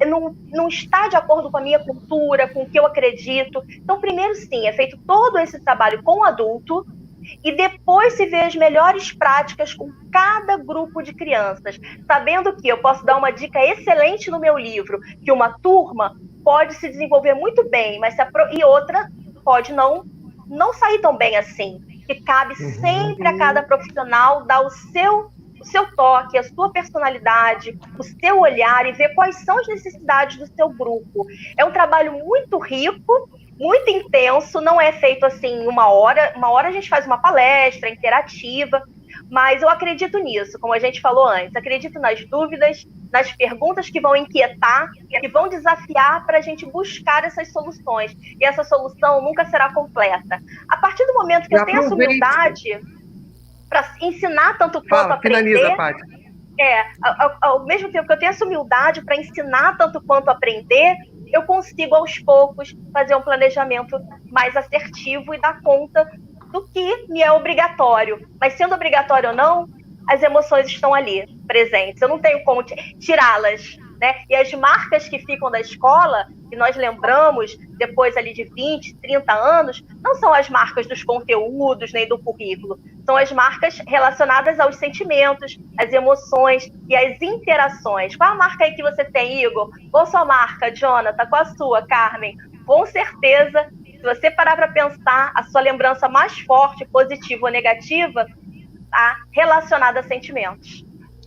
não está de acordo com a minha cultura, com o que eu acredito. Então, primeiro, sim, é feito todo esse trabalho com o adulto, e depois se vê as melhores práticas com cada grupo de crianças, sabendo que eu posso dar uma dica excelente no meu livro, que uma turma pode se desenvolver muito bem, e outra pode não sair tão bem assim. Que cabe sempre a cada profissional dar o seu toque, a sua personalidade, o seu olhar e ver quais são as necessidades do seu grupo. É um trabalho muito rico, muito intenso, não é feito assim uma hora a gente faz uma palestra interativa, mas eu acredito nisso, como a gente falou antes, acredito nas dúvidas, nas perguntas que vão inquietar, que vão desafiar para a gente buscar essas soluções, e essa solução nunca será completa. A partir do momento que eu tenho essa humildade para ensinar tanto quanto aprender... Finaliza, Paty. Ao mesmo tempo que eu tenho essa humildade para ensinar tanto quanto aprender, eu consigo, aos poucos, fazer um planejamento mais assertivo e dar conta do que me é obrigatório. Mas, sendo obrigatório ou não, as emoções estão ali, presentes. Eu não tenho como tirá-las, né? E as marcas que ficam da escola, que nós lembramos depois ali de 20, 30 anos, não são as marcas dos conteúdos nem do currículo. São as marcas relacionadas aos sentimentos, às emoções e às interações. Qual a marca aí que você tem, Igor? Qual a sua marca, Jonathan? Qual a sua, Carmen? Com certeza, se você parar para pensar, a sua lembrança mais forte, positiva ou negativa, está relacionada a sentimentos.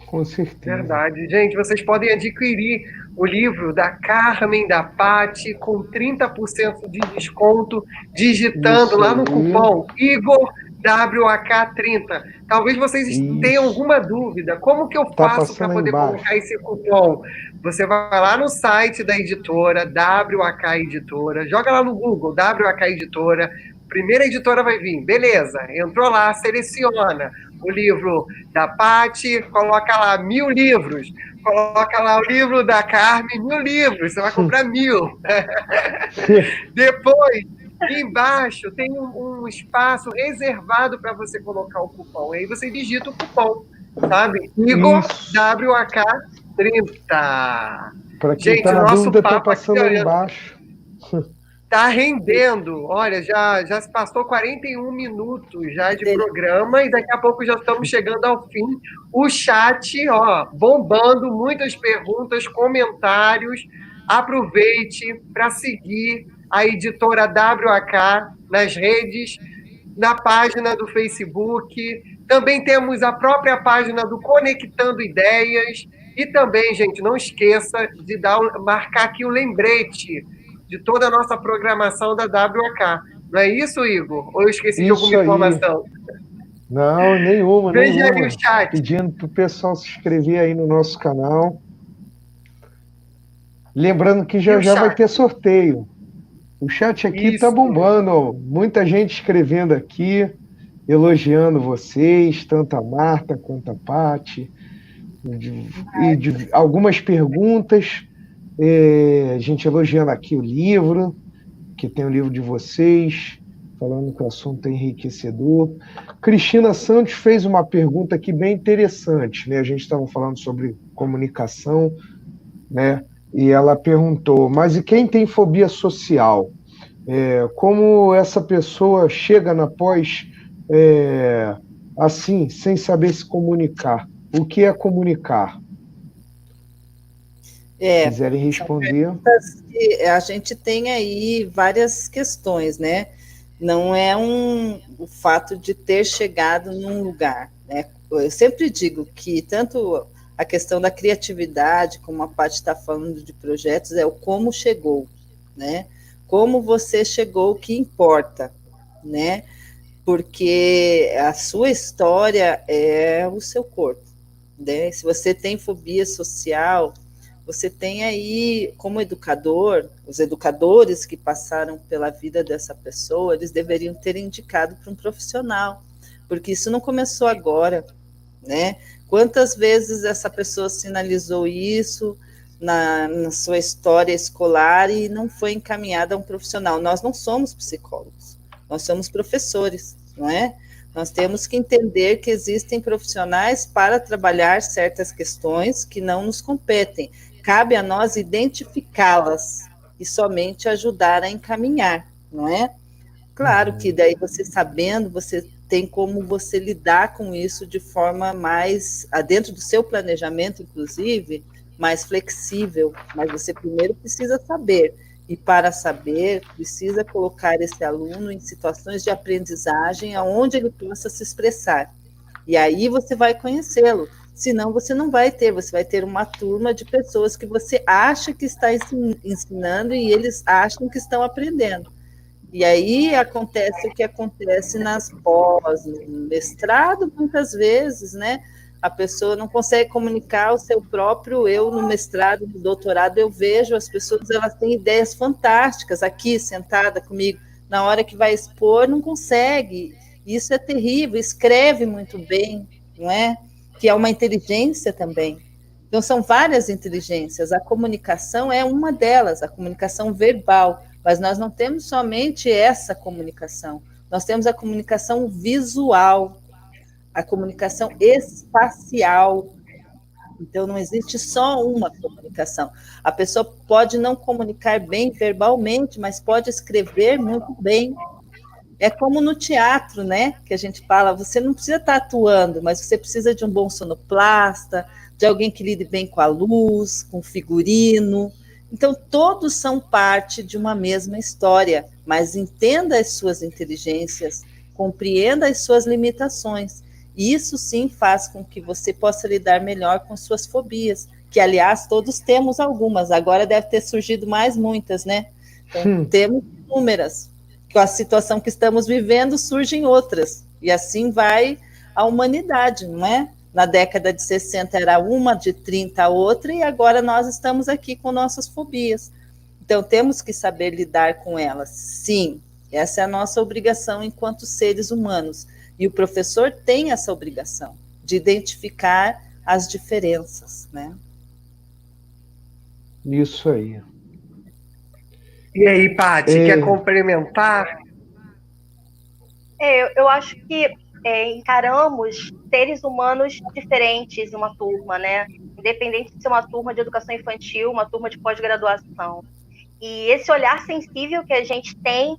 Com certeza. Verdade. Gente, vocês podem adquirir o livro da Carmen, da Paty, com 30% de desconto, digitando lá no cupom Igor WAK30. Talvez vocês tenham alguma dúvida. Como que eu faço para poder colocar esse cupom? Você vai lá no site da editora, WAK Editora, joga lá no Google, WAK Editora, primeira editora vai vir. Beleza, entrou lá, seleciona o livro da Paty, coloca lá 1000 livros, coloca lá o livro da Carmen, 1000 livros, você vai comprar 1000. Depois, embaixo, tem um espaço reservado para você colocar o cupom. Aí você digita o cupom, sabe? Igor WAK30. Para quem está na dúvida, está passando aí embaixo. Tá rendendo. Olha, já se passou 41 minutos já de programa e daqui a pouco já estamos chegando ao fim. O chat, bombando, muitas perguntas, comentários. Aproveite para seguir a editora WAK nas redes, na página do Facebook. Também temos a própria página do Conectando Ideias. E também, gente, não esqueça de marcar aqui o lembrete de toda a nossa programação da WAK. Não é isso, Igor? Ou eu esqueci de alguma informação? Não, nenhuma. Veja aí o chat. Pedindo para o pessoal se inscrever aí no nosso canal. Lembrando que já vai ter sorteio. O chat aqui está bombando. Ó. Muita gente escrevendo aqui, elogiando vocês, tanto a Marta quanto a Paty. Algumas perguntas. A gente elogiando aqui o livro, que tem o livro de vocês, falando que o assunto é enriquecedor. Cristina Santos fez uma pergunta aqui bem interessante, né? A gente estava falando sobre comunicação, né? E ela perguntou, mas e quem tem fobia social? Como essa pessoa chega na pós assim, sem saber se comunicar? O que é comunicar? Se quiserem responder. A gente tem aí várias questões, né? Não é o fato de ter chegado num lugar, né? Eu sempre digo que tanto a questão da criatividade, como a Paty está falando de projetos, é o como chegou, né? Como você chegou, o que importa, né? Porque a sua história é o seu corpo, né? Se você tem fobia social, você tem aí, como educador, os educadores que passaram pela vida dessa pessoa, eles deveriam ter indicado para um profissional, porque isso não começou agora, né? Quantas vezes essa pessoa sinalizou isso na sua história escolar e não foi encaminhada a um profissional? Nós não somos psicólogos, nós somos professores, não é? Nós temos que entender que existem profissionais para trabalhar certas questões que não nos competem. Cabe a nós identificá-las e somente ajudar a encaminhar, não é? Claro que daí você sabendo, você tem como você lidar com isso de forma mais, dentro do seu planejamento, inclusive, mais flexível, mas você primeiro precisa saber E para saber, precisa colocar esse aluno em situações de aprendizagem onde ele possa se expressar. E aí você vai conhecê-lo. Senão você não vai ter, você vai ter uma turma de pessoas que você acha que está ensinando e eles acham que estão aprendendo. E aí acontece o que acontece nas pós, no mestrado, muitas vezes, né? A pessoa não consegue comunicar o seu próprio eu no mestrado, no doutorado. Eu vejo as pessoas, elas têm ideias fantásticas aqui, sentada comigo. Na hora que vai expor, não consegue. Isso é terrível, escreve muito bem, não é? Que é uma inteligência também. Então, são várias inteligências. A comunicação é uma delas, a comunicação verbal. Mas nós não temos somente essa comunicação. Nós temos a comunicação visual, a comunicação espacial. Então, não existe só uma comunicação. A pessoa pode não comunicar bem verbalmente, mas pode escrever muito bem. É como no teatro, né? Que a gente fala, você não precisa estar atuando, mas você precisa de um bom sonoplasta, de alguém que lide bem com a luz, com o figurino. Então, todos são parte de uma mesma história, mas entenda as suas inteligências, compreenda as suas limitações. E isso sim faz com que você possa lidar melhor com suas fobias, que, aliás, todos temos algumas. Agora deve ter surgido mais muitas, né? Então, temos inúmeras. Com a situação que estamos vivendo, surgem outras. E assim vai a humanidade, não é? Na década de 60 era uma, de 30 outra, e agora nós estamos aqui com nossas fobias. Então, temos que saber lidar com elas. Sim, essa é a nossa obrigação enquanto seres humanos. E o professor tem essa obrigação de identificar as diferenças, né? Isso aí. E aí, Paty, quer complementar? Eu acho que encaramos seres humanos diferentes em uma turma, né? Independente de ser uma turma de educação infantil, uma turma de pós-graduação. E esse olhar sensível que a gente tem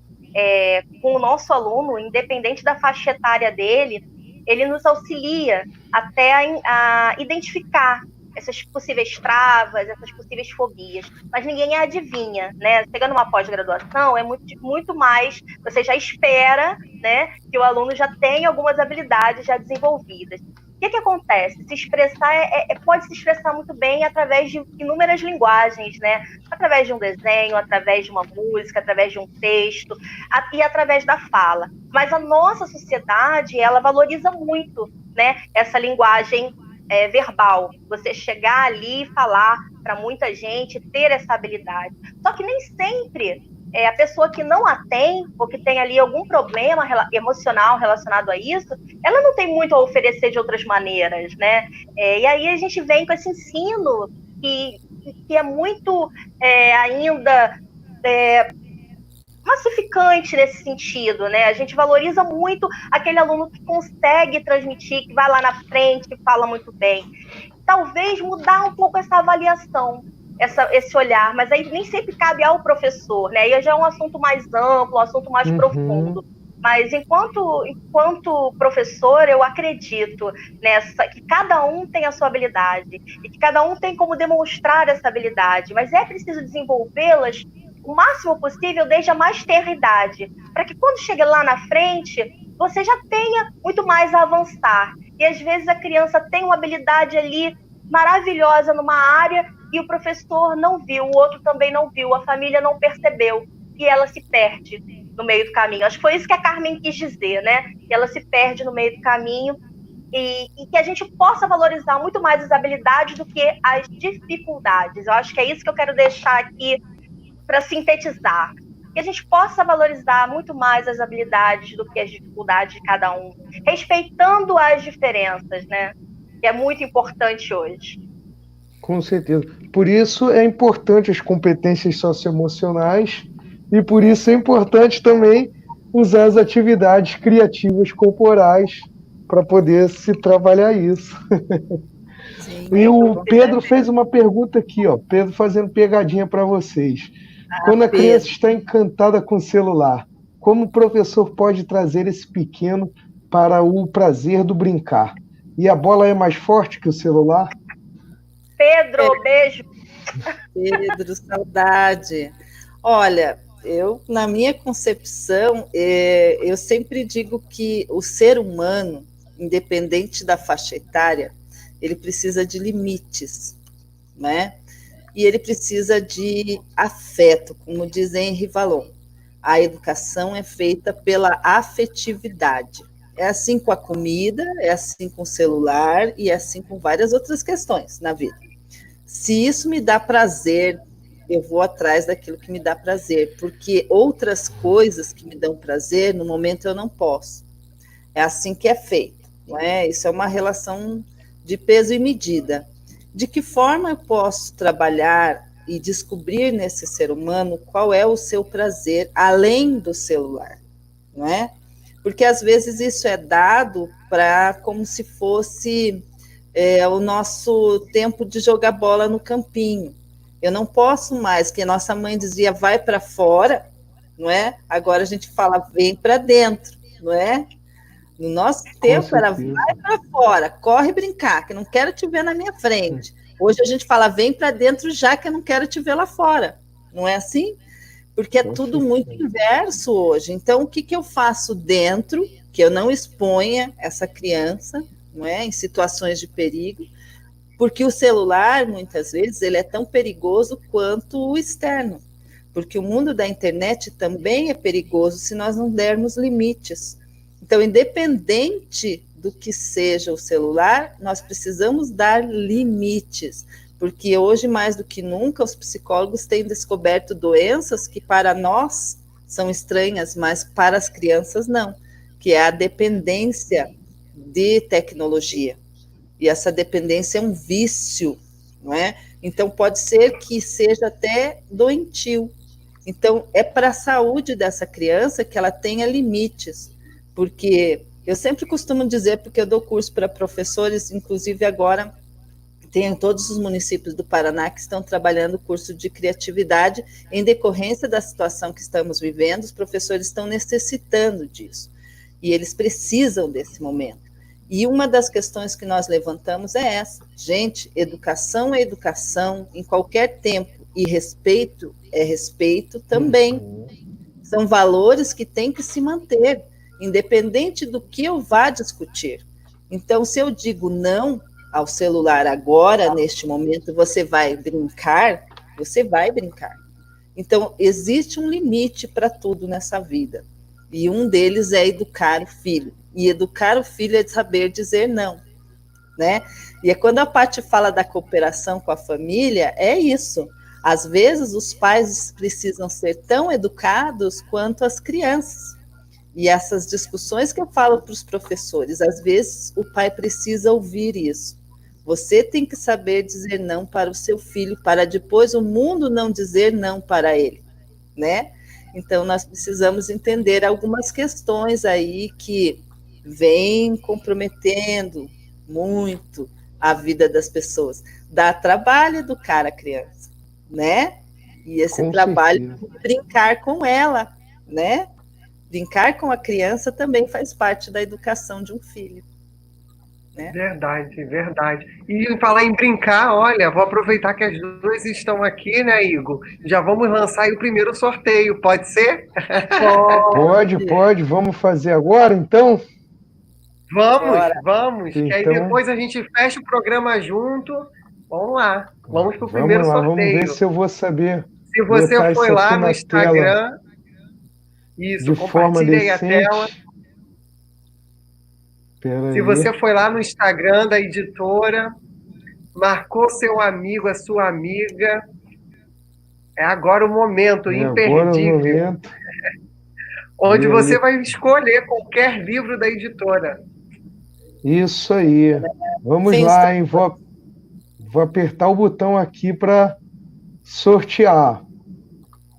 com o nosso aluno, independente da faixa etária dele, ele nos auxilia até a identificar essas possíveis travas, essas possíveis fobias. Mas ninguém adivinha, né? Chegando numa pós-graduação, é muito mais, você já espera, né, que o aluno já tenha algumas habilidades já desenvolvidas. O que acontece? Se expressar pode se expressar muito bem através de inúmeras linguagens, né? Através de um desenho, através de uma música, através de um texto e através da fala. Mas a nossa sociedade, ela valoriza muito, né, essa linguagem verbal. Você chegar ali e falar para muita gente, ter essa habilidade. Só que nem sempre a pessoa que não a tem, ou que tem ali algum problema emocional relacionado a isso, ela não tem muito a oferecer de outras maneiras, né? E aí a gente vem com esse ensino que é muito ainda massificante nesse sentido, né? A gente valoriza muito aquele aluno que consegue transmitir, que vai lá na frente, que fala muito bem. Talvez mudar um pouco essa avaliação, esse olhar, mas aí nem sempre cabe ao professor, né? Aí já é um assunto mais amplo, um assunto mais profundo. Mas enquanto professor, eu acredito que cada um tem a sua habilidade e que cada um tem como demonstrar essa habilidade, mas é preciso desenvolvê-las o máximo possível desde a mais tenra idade, para que quando chegue lá na frente, você já tenha muito mais a avançar. E às vezes a criança tem uma habilidade ali maravilhosa numa área e o professor não viu, o outro também não viu, a família não percebeu, e ela se perde no meio do caminho. Acho que foi isso que a Carmen quis dizer, né? Que ela se perde no meio do caminho e que a gente possa valorizar muito mais as habilidades do que as dificuldades. Eu acho que é isso que eu quero deixar aqui para sintetizar. Que a gente possa valorizar muito mais as habilidades do que as dificuldades de cada um, respeitando as diferenças, né? Que é muito importante hoje. Com certeza. Por isso é importante as competências socioemocionais e por isso é importante também usar as atividades criativas corporais para poder se trabalhar isso. Sim, e o Pedro fez uma pergunta aqui, ó, Pedro fazendo pegadinha para vocês. Quando a criança está encantada com o celular, como o professor pode trazer esse pequeno para o prazer do brincar? E a bola é mais forte que o celular? Pedro, beijo. Pedro, saudade. Olha, na minha concepção, eu sempre digo que o ser humano, independente da faixa etária, ele precisa de limites, né? E ele precisa de afeto, como diz Henri Vallon. A educação é feita pela afetividade. É assim com a comida, é assim com o celular e é assim com várias outras questões na vida. Se isso me dá prazer, eu vou atrás daquilo que me dá prazer, porque outras coisas que me dão prazer, no momento eu não posso. É assim que é feito, não é? Isso é uma relação de peso e medida. De que forma eu posso trabalhar e descobrir nesse ser humano qual é o seu prazer, além do celular, não é? Porque às vezes isso é dado para como se fosse o nosso tempo de jogar bola no campinho. Eu não posso mais, que nossa mãe dizia, vai para fora, não é? Agora a gente fala, vem para dentro, não é? No nosso tempo era, vai para fora, corre brincar, que eu não quero te ver na minha frente. Hoje a gente fala, vem para dentro já, que eu não quero te ver lá fora. Não é assim? Porque é tudo muito inverso hoje. Então, o que eu faço dentro, que eu não exponha essa criança, não é, em situações de perigo, porque o celular, muitas vezes, ele é tão perigoso quanto o externo, porque o mundo da internet também é perigoso se nós não dermos limites. Então, independente do que seja o celular, nós precisamos dar limites, porque hoje, mais do que nunca, os psicólogos têm descoberto doenças que para nós são estranhas, mas para as crianças não, que é a dependência de tecnologia. E essa dependência é um vício, não é? Então, pode ser que seja até doentio. Então, é para a saúde dessa criança que ela tenha limites, porque eu sempre costumo dizer, porque eu dou curso para professores, inclusive agora tem em todos os municípios do Paraná que estão trabalhando o curso de criatividade, em decorrência da situação que estamos vivendo, os professores estão necessitando disso, e eles precisam desse momento. E uma das questões que nós levantamos é essa. Gente, educação é educação em qualquer tempo, e respeito é respeito também. São valores que têm que se manter, independente do que eu vá discutir. Então, se eu digo não ao celular agora, neste momento, você vai brincar, você vai brincar. Então, existe um limite para tudo nessa vida. E um deles é educar o filho. E educar o filho é saber dizer não, né? E é quando a Paty fala da cooperação com a família, é isso. Às vezes, os pais precisam ser tão educados quanto as crianças. E essas discussões que eu falo para os professores, às vezes o pai precisa ouvir isso. Você tem que saber dizer não para o seu filho, para depois o mundo não dizer não para ele, né? Então, nós precisamos entender algumas questões aí que vêm comprometendo muito a vida das pessoas. Dá trabalho educar a criança, né? E esse trabalho de brincar com ela, né? Brincar com a criança também faz parte da educação de um filho. Né? Verdade, verdade. E falar em brincar, olha, vou aproveitar que as duas estão aqui, né, Igor? Já vamos lançar aí o primeiro sorteio, pode ser? Pode. Vamos fazer agora, então? Vamos. Então, que aí depois a gente fecha o programa junto. Vamos lá, vamos para o primeiro sorteio. Vamos ver se eu vou saber. Se você foi lá no Instagram, isso, compartilha aí a tela. Se você foi lá no Instagram da editora, marcou seu amigo, a sua amiga, é agora o momento imperdível. Onde você vai escolher qualquer livro da editora. Isso aí. Vamos lá, hein? Vou apertar o botão aqui para sortear.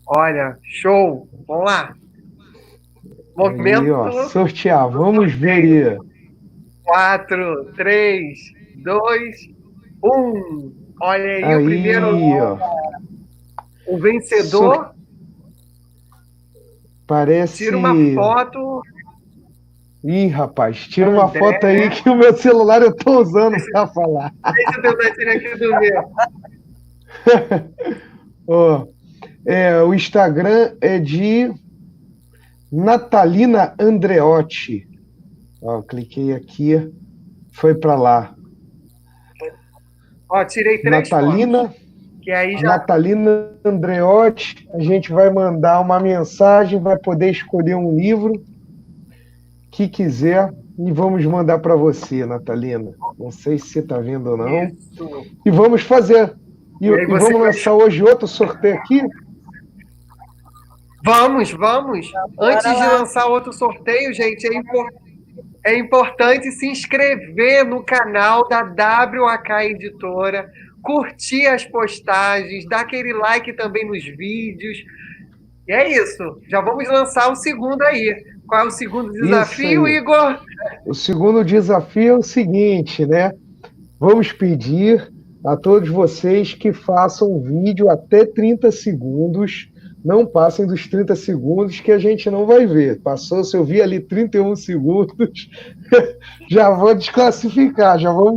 Olha, show! Vamos lá. Momento. Aí, ó, sortear. Vamos ver aí. 4, 3, 2, 1. Olha aí o primeiro nome. O vencedor. Parece. Tira uma foto. Ih, rapaz, tira uma foto aí que o meu celular eu tô usando para falar. Deixa eu tentar tirar aqui do meu. O Instagram é de Natalina Andreotti. Ó, cliquei aqui, foi para lá. Ó, tirei 3 Natalina, fotos. Que aí já... Natalina Andreotti, a gente vai mandar uma mensagem, vai poder escolher um livro que quiser e vamos mandar para você, Natalina. Não sei se você está vendo ou não. Isso. E vamos fazer. E vamos lançar hoje outro sorteio aqui? Vamos. Antes de lá. lançar outro sorteio, gente, é importante se inscrever no canal da WAK Editora, curtir as postagens, dar aquele like também nos vídeos. E é isso. Já vamos lançar o segundo aí. Qual é o segundo desafio, Igor? O segundo desafio é o seguinte, né? Vamos pedir a todos vocês que façam um vídeo até 30 segundos. Não passem dos 30 segundos que a gente não vai ver. Passou, se eu vi ali 31 segundos, já vamos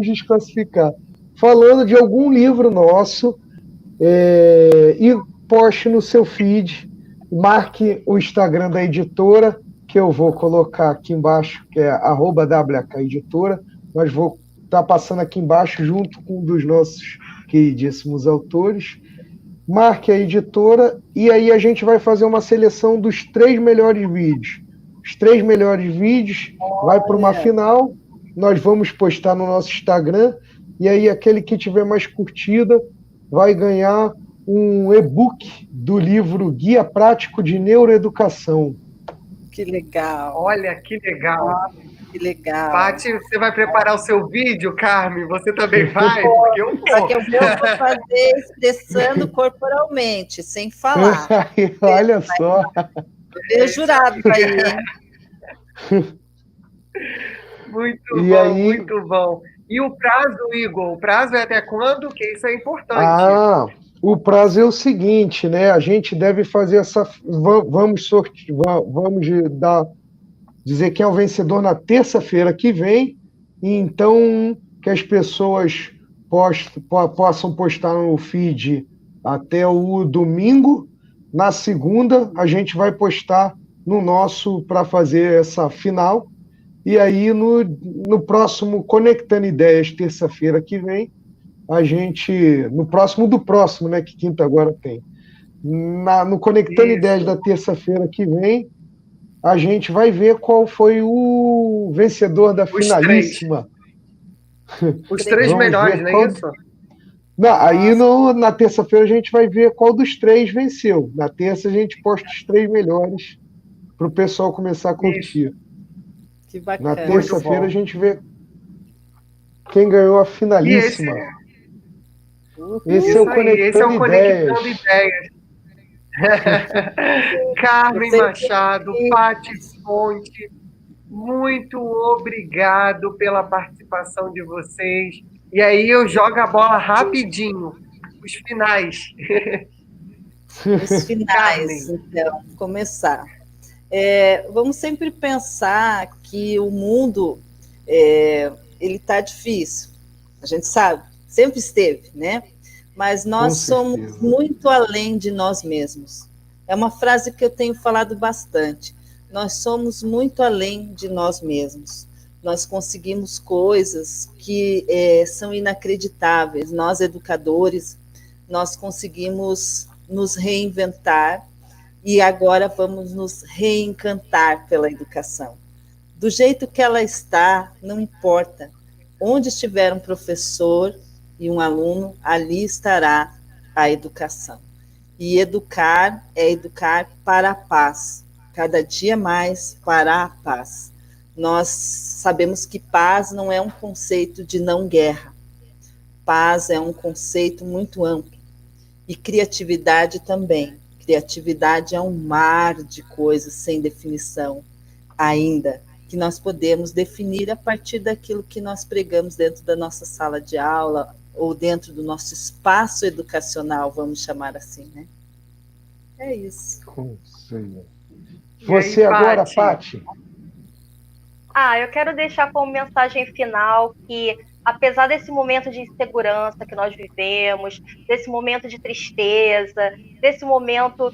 desclassificar. Falando de algum livro nosso, e poste no seu feed, marque o Instagram da editora, que eu vou colocar aqui embaixo, que é @WK Editora, mas vou estar passando aqui embaixo junto com um dos nossos queridíssimos autores. Marque a editora e aí a gente vai fazer uma seleção dos 3 melhores vídeos. Os 3 melhores vídeos vai para uma final, nós vamos postar no nosso Instagram e aí aquele que tiver mais curtida vai ganhar um e-book do livro Guia Prático de Neuroeducação. Que legal. Olha, que legal. Que legal. Paty, você vai preparar o seu vídeo, Carmen? Você também vai? Porque eu vou. Só que eu vou fazer expressando corporalmente, sem falar. Olha só. Eu jurado aí. Muito bom. E o prazo, Igor? O prazo é até quando? Que isso é importante. O prazo é o seguinte, né? A gente deve fazer essa... Vamos dizer quem é o vencedor na terça-feira que vem, e então que as pessoas possam postar no feed até o domingo. Na segunda, a gente vai postar no nosso para fazer essa final. E aí, no próximo Conectando Ideias, terça-feira que vem, a gente... No próximo do próximo, né? Que quinta agora tem. No Conectando Ideias da terça-feira que vem, a gente vai ver qual foi o vencedor da finalíssima. Os 3 melhores, não é isso? Não, aí na terça-feira a gente vai ver qual dos 3 venceu. Na terça a gente posta os 3 melhores para o pessoal começar a curtir. Isso. Que bacana. Na terça-feira a gente vê quem ganhou a finalíssima. Esse é o Conectando Ideias. Carmen Machado, Paty Fonte, muito obrigado pela participação de vocês. E aí eu jogo a bola rapidinho. Os finais. Os finais, então, começar. Vamos sempre pensar que o mundo ele está difícil. A gente sabe, sempre esteve, né? Mas nós somos muito além de nós mesmos. É uma frase que eu tenho falado bastante. Nós somos muito além de nós mesmos. Nós conseguimos coisas que são inacreditáveis. Nós, educadores, nós conseguimos nos reinventar e agora vamos nos reencantar pela educação. Do jeito que ela está, não importa. Onde estiver um professor e um aluno, ali estará a educação. E educar é educar para a paz, cada dia mais para a paz. Nós sabemos que paz não é um conceito de não guerra. Paz é um conceito muito amplo. E criatividade também. Criatividade é um mar de coisas sem definição ainda, que nós podemos definir a partir daquilo que nós pregamos dentro da nossa sala de aula ou dentro do nosso espaço educacional, vamos chamar assim, né? É isso. Você agora, Paty? Eu quero deixar como mensagem final que apesar desse momento de insegurança que nós vivemos, desse momento de tristeza, desse momento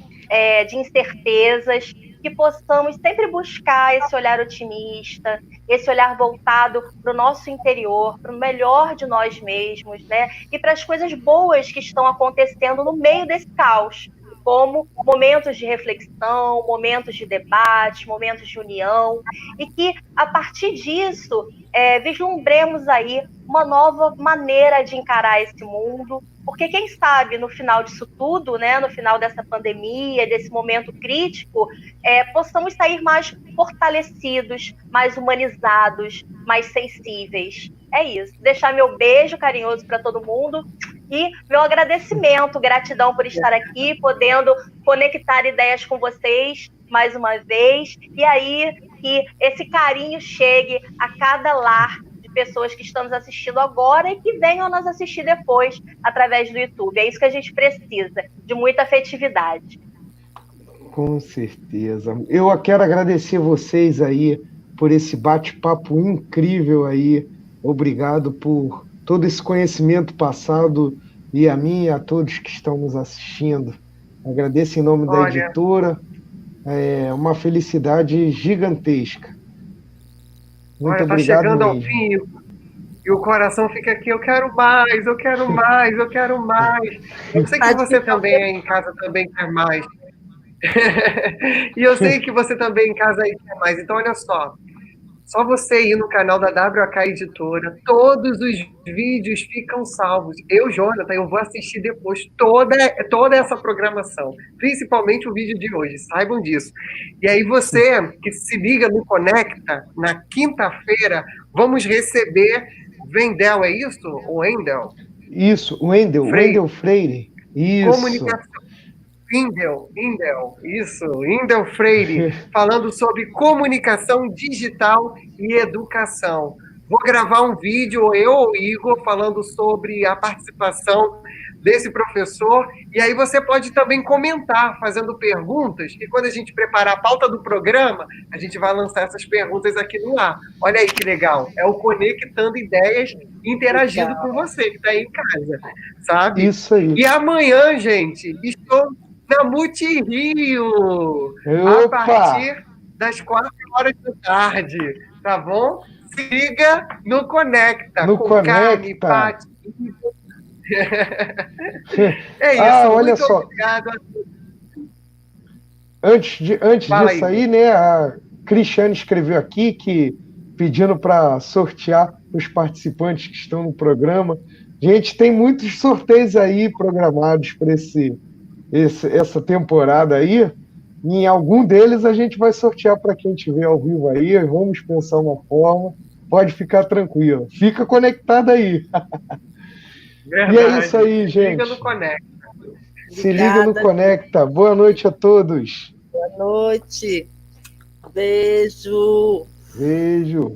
de incertezas, que possamos sempre buscar esse olhar otimista, esse olhar voltado para o nosso interior, para o melhor de nós mesmos, né? E para as coisas boas que estão acontecendo no meio desse caos, como momentos de reflexão, momentos de debate, momentos de união, e que, a partir disso, vislumbremos aí uma nova maneira de encarar esse mundo, porque quem sabe no final disso tudo, né, no final dessa pandemia, desse momento crítico, possamos sair mais fortalecidos, mais humanizados, mais sensíveis. É isso. Deixar meu beijo carinhoso para todo mundo e meu agradecimento, gratidão por estar aqui, podendo conectar ideias com vocês mais uma vez, e aí que esse carinho chegue a cada lar de pessoas que estão nos assistindo agora e que venham nos assistir depois através do YouTube. É isso que a gente precisa, de muita afetividade. Com certeza. Eu quero agradecer vocês aí por esse bate-papo incrível aí. Obrigado por todo esse conhecimento passado e a mim e a todos que estão nos assistindo. Agradeço em nome da editora. É uma felicidade gigantesca. Muito obrigado. Está chegando ao fim e o coração fica aqui, eu quero mais, eu quero mais, eu quero mais. Eu sei que você também aí em casa também quer mais. E eu sei que você também em casa aí quer mais. Então, olha só você ir no canal da WK Editora, todos os vídeos ficam salvos. Eu, Jonathan, eu vou assistir depois toda essa programação, principalmente o vídeo de hoje, saibam disso. E aí você que se liga no Conecta, na quinta-feira, vamos receber Wendel, é isso? O Wendel? Isso, Wendel Freire. Isso. Comunicação. Wendel Freire, falando sobre comunicação digital e educação. Vou gravar um vídeo, eu ou Igor, falando sobre a participação desse professor, e aí você pode também comentar, fazendo perguntas, e quando a gente preparar a pauta do programa, a gente vai lançar essas perguntas aqui no ar. Olha aí que legal, é o Conectando Ideias, interagindo com você que está aí em casa, sabe? Isso aí. E amanhã, gente, estou na Multirio, a partir das 4 horas da tarde, tá bom? Se liga no Conecta, no com Conecta. Carne, Pati. É isso, olha muito só. obrigado. Antes disso aí, né, a Cristiane escreveu aqui pedindo para sortear os participantes que estão no programa. Gente, tem muitos sorteios aí programados para essa temporada aí. Em algum deles a gente vai sortear para quem estiver ao vivo aí. Vamos pensar uma forma. Pode ficar tranquilo. Fica conectado aí. Verdade. E é isso aí, gente. Se liga no Conecta. Se liga no Conecta. Boa noite a todos. Boa noite. Beijo. Beijo.